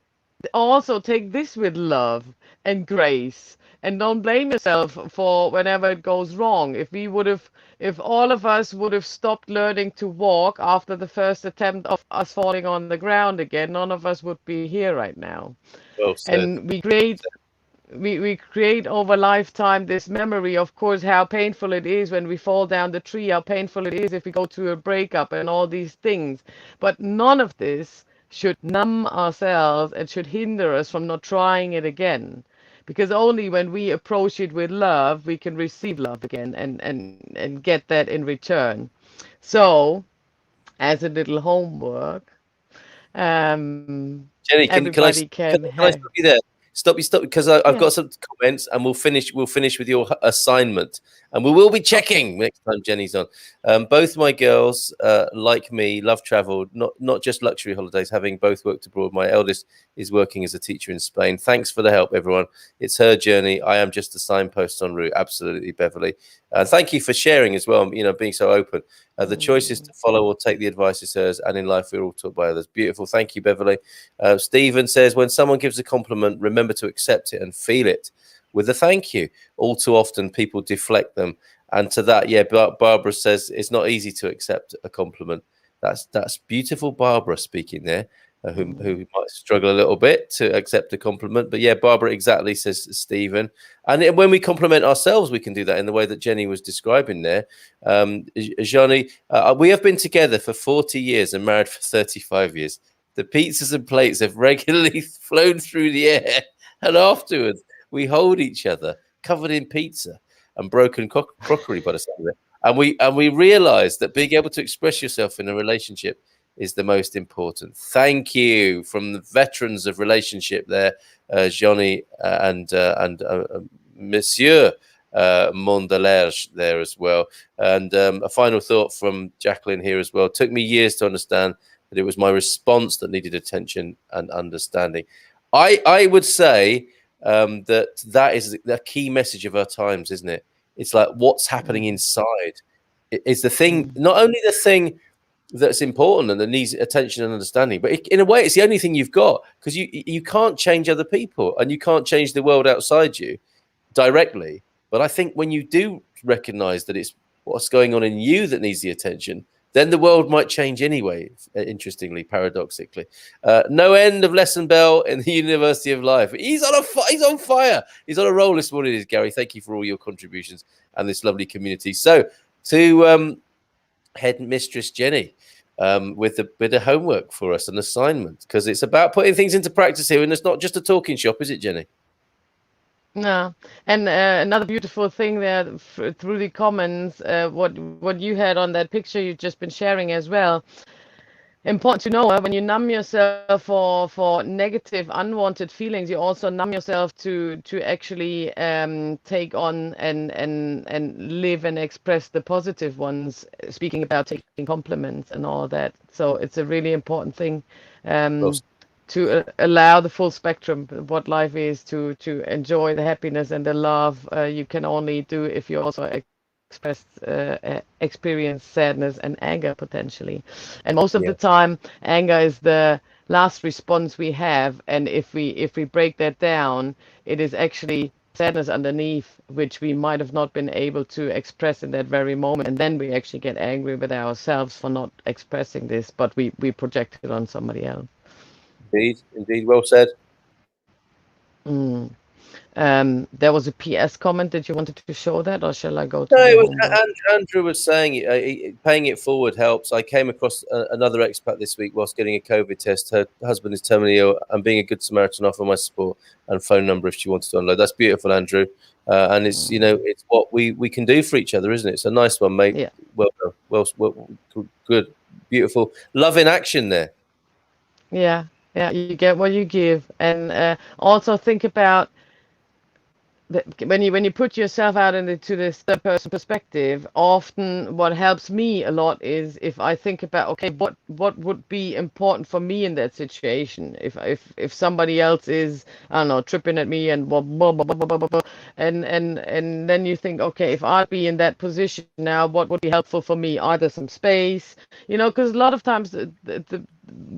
this with love and grace, and don't blame yourself for whenever it goes wrong. If all of us would have stopped learning to walk after the first attempt of us falling on the ground again, none of us would be here right now. Well said. And we create over lifetime this memory, of course, how painful it is when we fall down the tree, how painful it is if we go through a breakup and all these things. But none of this should numb ourselves and should hinder us from not trying it again. Because only when we approach it with love, we can receive love again and get that in return. So, as a little homework, Jenny, can I stop you there? Stop, because I've got some comments, and we'll finish with your assignment. And we will be checking next time Jenny's on. Both my girls, like me, love travel, not just luxury holidays, having both worked abroad. My eldest is working as a teacher in Spain. Thanks for the help, everyone. It's her journey. I am just a signpost en route. Absolutely, Beverly. Thank you for sharing as well, being so open. The choice is to follow or take the advice is hers, and in life we're all taught by others. Beautiful. Thank you, Beverly. Stephen says, when someone gives a compliment, remember to accept it and feel it with a thank you. All too often people deflect them. And to that, Barbara says it's not easy to accept a compliment. That's beautiful, Barbara speaking there, who might struggle a little bit to accept a compliment. But yeah, Barbara, exactly, says Stephen. And when we compliment ourselves, we can do that in the way that Jenny was describing there. Johnny, we have been together for 40 years and married for 35 years. The pizzas and plates have regularly flown through the air. And afterwards, we hold each other covered in pizza and broken crockery by the sound of it. And we realize that being able to express yourself in a relationship is the most important. Thank you from the veterans of relationship there, Johnny and Monsieur Mondelerge there as well. And a final thought from Jacqueline here as well. It took me years to understand that it was my response that needed attention and understanding. I would say that is the key message of our times, isn't it? It's like what's happening inside. It's the thing, not only the thing that's important and that needs attention and understanding, but in a way, it's the only thing you've got, because you can't change other people and you can't change the world outside you directly. But I think when you do recognize that it's what's going on in you that needs the attention, then the world might change anyway, interestingly, paradoxically. No end of lesson bell in the University of Life. He's on fire. He's on a roll this morning, Gary. Thank you for all your contributions and this lovely community. So to Head Mistress Jenny with a bit of homework for us, an assignment, because it's about putting things into practice here, and it's not just a talking shop, is it, Jenny? No, and another beautiful thing there through the comments, what you had on that picture you've just been sharing as well. Important to know, when you numb yourself for negative, unwanted feelings, you also numb yourself to actually take on and live and express the positive ones. Speaking about taking compliments and all that, so it's a really important thing. To allow the full spectrum of what life is, to enjoy the happiness and the love you can only do if you also experience sadness and anger potentially. And most of the time, anger is the last response we have. And if we break that down, it is actually sadness underneath, which we might have not been able to express in that very moment. And then we actually get angry with ourselves for not expressing this, but we project it on somebody else. Indeed, well said. There was a PS comment. Did you wanted to show that, or shall I go to? No, it was Andrew was saying paying it forward helps. I came across another expat this week whilst getting a COVID test. Her husband is terminally ill, and being a good Samaritan, offer my support and phone number if she wanted to unload. That's beautiful, Andrew. And it's it's what we can do for each other, isn't it? It's a nice one, mate. Yeah. Well, good, beautiful, love in action there. Yeah, you get what you give, and also think about when you put yourself out into this third person perspective. Often what helps me a lot is if I think about, okay, what would be important for me in that situation. If somebody else is, I don't know, tripping at me and blah, blah, blah, blah, blah, blah, and then you think, okay, if I'd be in that position now, what would be helpful for me? Either some space, because a lot of times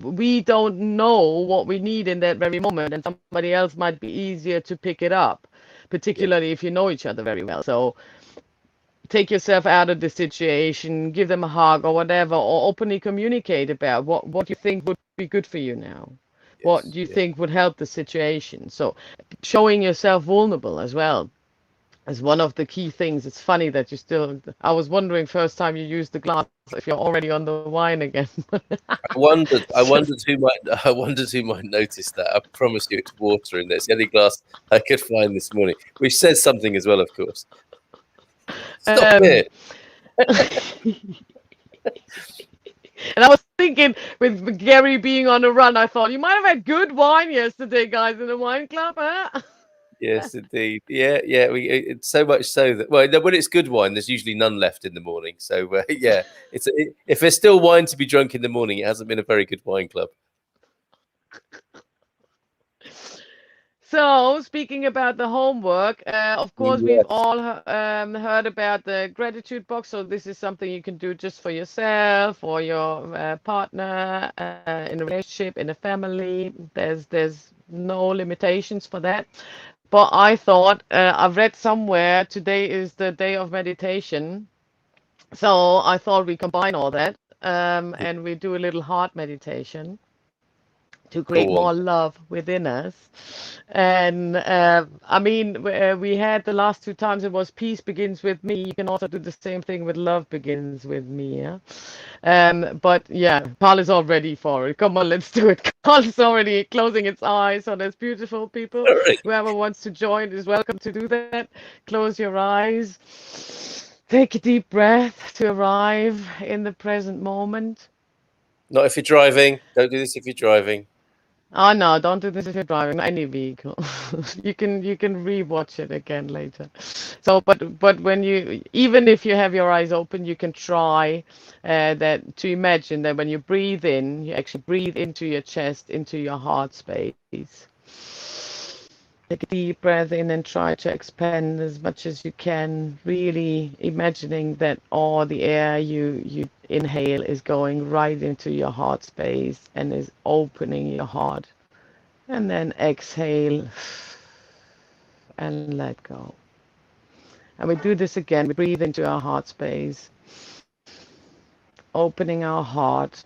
we don't know what we need in that very moment, and somebody else might be easier to pick it up, particularly if you know each other very well. So take yourself out of the situation, give them a hug or whatever, or openly communicate about what you think would be good for you now. What do you think would help the situation? So showing yourself vulnerable as well is one of the key things. It's funny that you still, I was wondering first time you used the glass if you're already on the wine again. I wondered who might notice that. I promise you it's water in there. It's the only glass I could find this morning, which says something as well, of course. Stop it. And I was thinking, with Gary being on a run, I thought you might have had good wine yesterday, guys, in the wine club, huh? Yes, indeed. Yeah, yeah. It's so much so that when it's good wine, there's usually none left in the morning. So yeah, if there's still wine to be drunk in the morning, it hasn't been a very good wine club. So, speaking about the homework, of course, we've Yes. all heard about the gratitude box. So, this is something you can do just for yourself or your partner, in a relationship, in a family. There's no limitations for that. But I thought, I've read somewhere today is the day of meditation. So, I thought we combine all that, and we do a little heart meditation to create Go on. more love within us. And I mean, we had the last two times it was peace begins with me. You can also do the same thing with love begins with me. Yeah. But yeah, Carl is all ready for it. Come on, let's do it. Carl is already closing its eyes. So that's beautiful, people. All right. Whoever wants to join is welcome to do that. Close your eyes. Take a deep breath to arrive in the present moment. Not if you're driving. Don't do this if you're driving. Oh no, don't do this if you're driving any vehicle. You can rewatch it again later. So, but when you even if you have your eyes open, you can try that to imagine that when you breathe in, you actually breathe into your chest, into your heart space. Take a deep breath in and try to expand as much as you can, really imagining that all the air you inhale is going right into your heart space and is opening your heart. And then exhale and let go. And we do this again. We breathe into our heart space, opening our heart.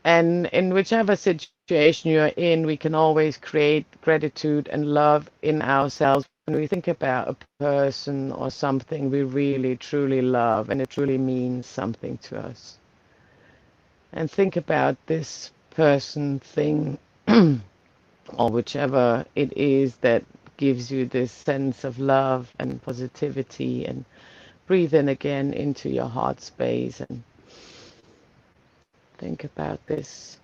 And in whichever situation you're in, we can always create gratitude and love in ourselves when we think about a person or something we really, truly love and it truly means something to us. And think about this person, thing, or whichever it is that gives you this sense of love and positivity, and breathe in again into your heart space and think about this.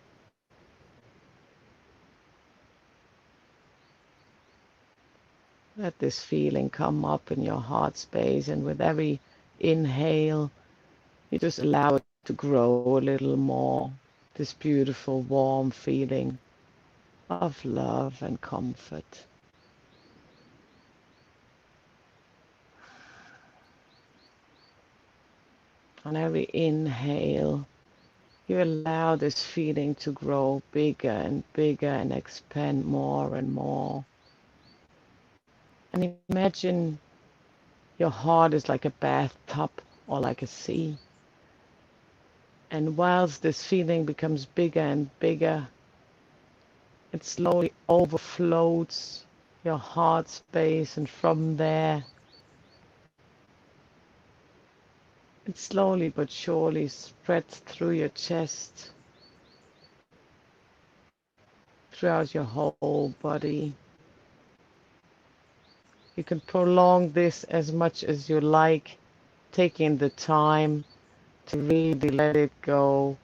Let this feeling come up in your heart space, and with every inhale, you just allow it to grow a little more. This beautiful, warm feeling of love and comfort. On every inhale, you allow this feeling to grow bigger and expand more and more. And imagine your heart is like a bathtub or like a sea. And whilst this feeling becomes bigger and bigger, it slowly overflows your heart space, and from there, it slowly but surely spreads through your chest, throughout your whole body. You can prolong this as much as you like, taking the time to really let it go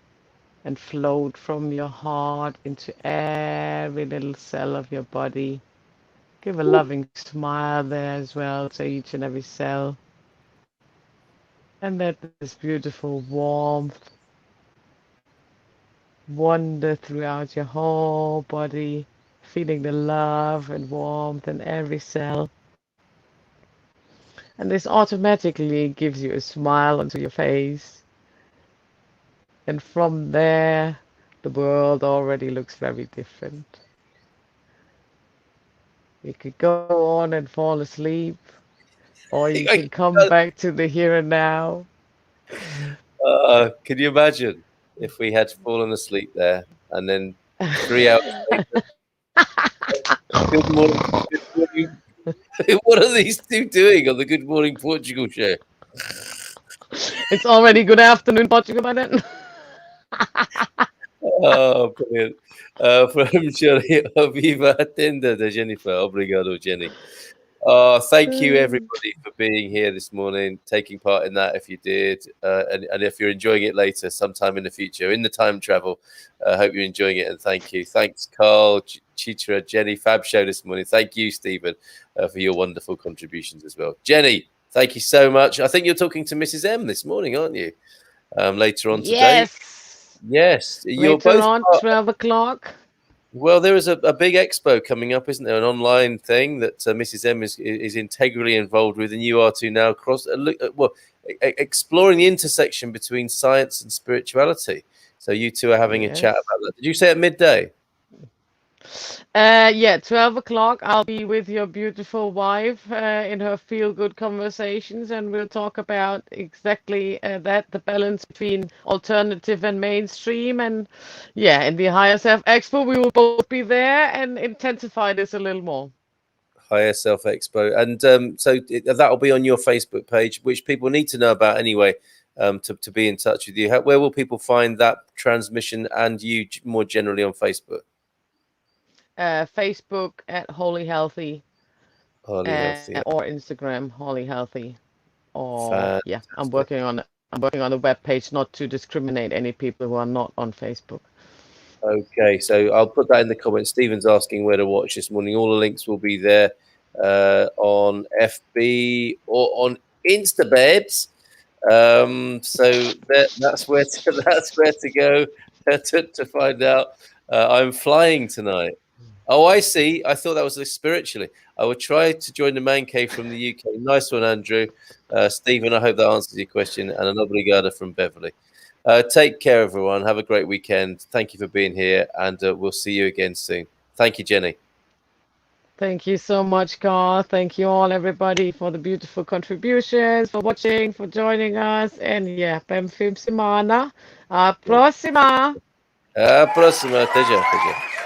and float from your heart into every little cell of your body. Give a loving smile there as well to each and every cell. And let this beautiful warmth wander throughout your whole body, feeling the love and warmth in every cell. And this automatically gives you a smile onto your face. And from there, the world already looks very different. You could go on and fall asleep, or you can come back to the here and now. Can you imagine if we had fallen asleep there and then 3 hours later, good morning, good morning. What are these two doing on the Good Morning Portugal show? It's already good afternoon, Portugal, by then. Oh, brilliant. From Jenny, Viva a tenda de Jennifer. Obrigado, Jenny. Thank you, everybody, for being here this morning, taking part in that if you did. And if you're enjoying it later, sometime in the future, in the time travel, I hope you're enjoying it. And thank you. Thanks, Carl, Chitra, Jenny, fab show this morning. Thank you, Stephen, for your wonderful contributions as well. Jenny, thank you so much. I think you're talking to Mrs. M this morning, aren't you? Later on today. Yes. You're Later both on, 12 o'clock. Well, there is a big expo coming up, isn't there? An online thing that Mrs. M is integrally involved with, and you are too now. Exploring the intersection between science and spirituality. So you two are having a chat about that. Did you say at midday? Yeah, 12 o'clock. I'll be with your beautiful wife in her feel-good conversations, and we'll talk about exactly that, the balance between alternative and mainstream. And yeah, in the Higher Self Expo, we will both be there and intensify this a little more. Higher Self Expo. And so that'll be on your Facebook page, which people need to know about anyway, to be in touch with you. Where will people find that transmission and you more generally on Facebook? Facebook at Holy Healthy, or Instagram Holy Healthy, or yeah, I'm working on the web page not to discriminate any people who are not on Facebook. Okay, so I'll put that in the comments. Stephen's asking where to watch this morning. All the links will be there on FB or on Instababes. So that's where to go to find out. I'm flying tonight. Oh, I see. I thought that was spiritually. I will try to join the man cave from the UK. Nice one, Andrew. Stephen, I hope that answers your question. And an obrigada from Beverly. Take care, everyone. Have a great weekend. Thank you for being here. And we'll see you again soon. Thank you, Jenny. Thank you so much, Carl. Thank you all, everybody, for the beautiful contributions, for watching, for joining us. And yeah, bem fim semana. A próxima. A próxima. Até já.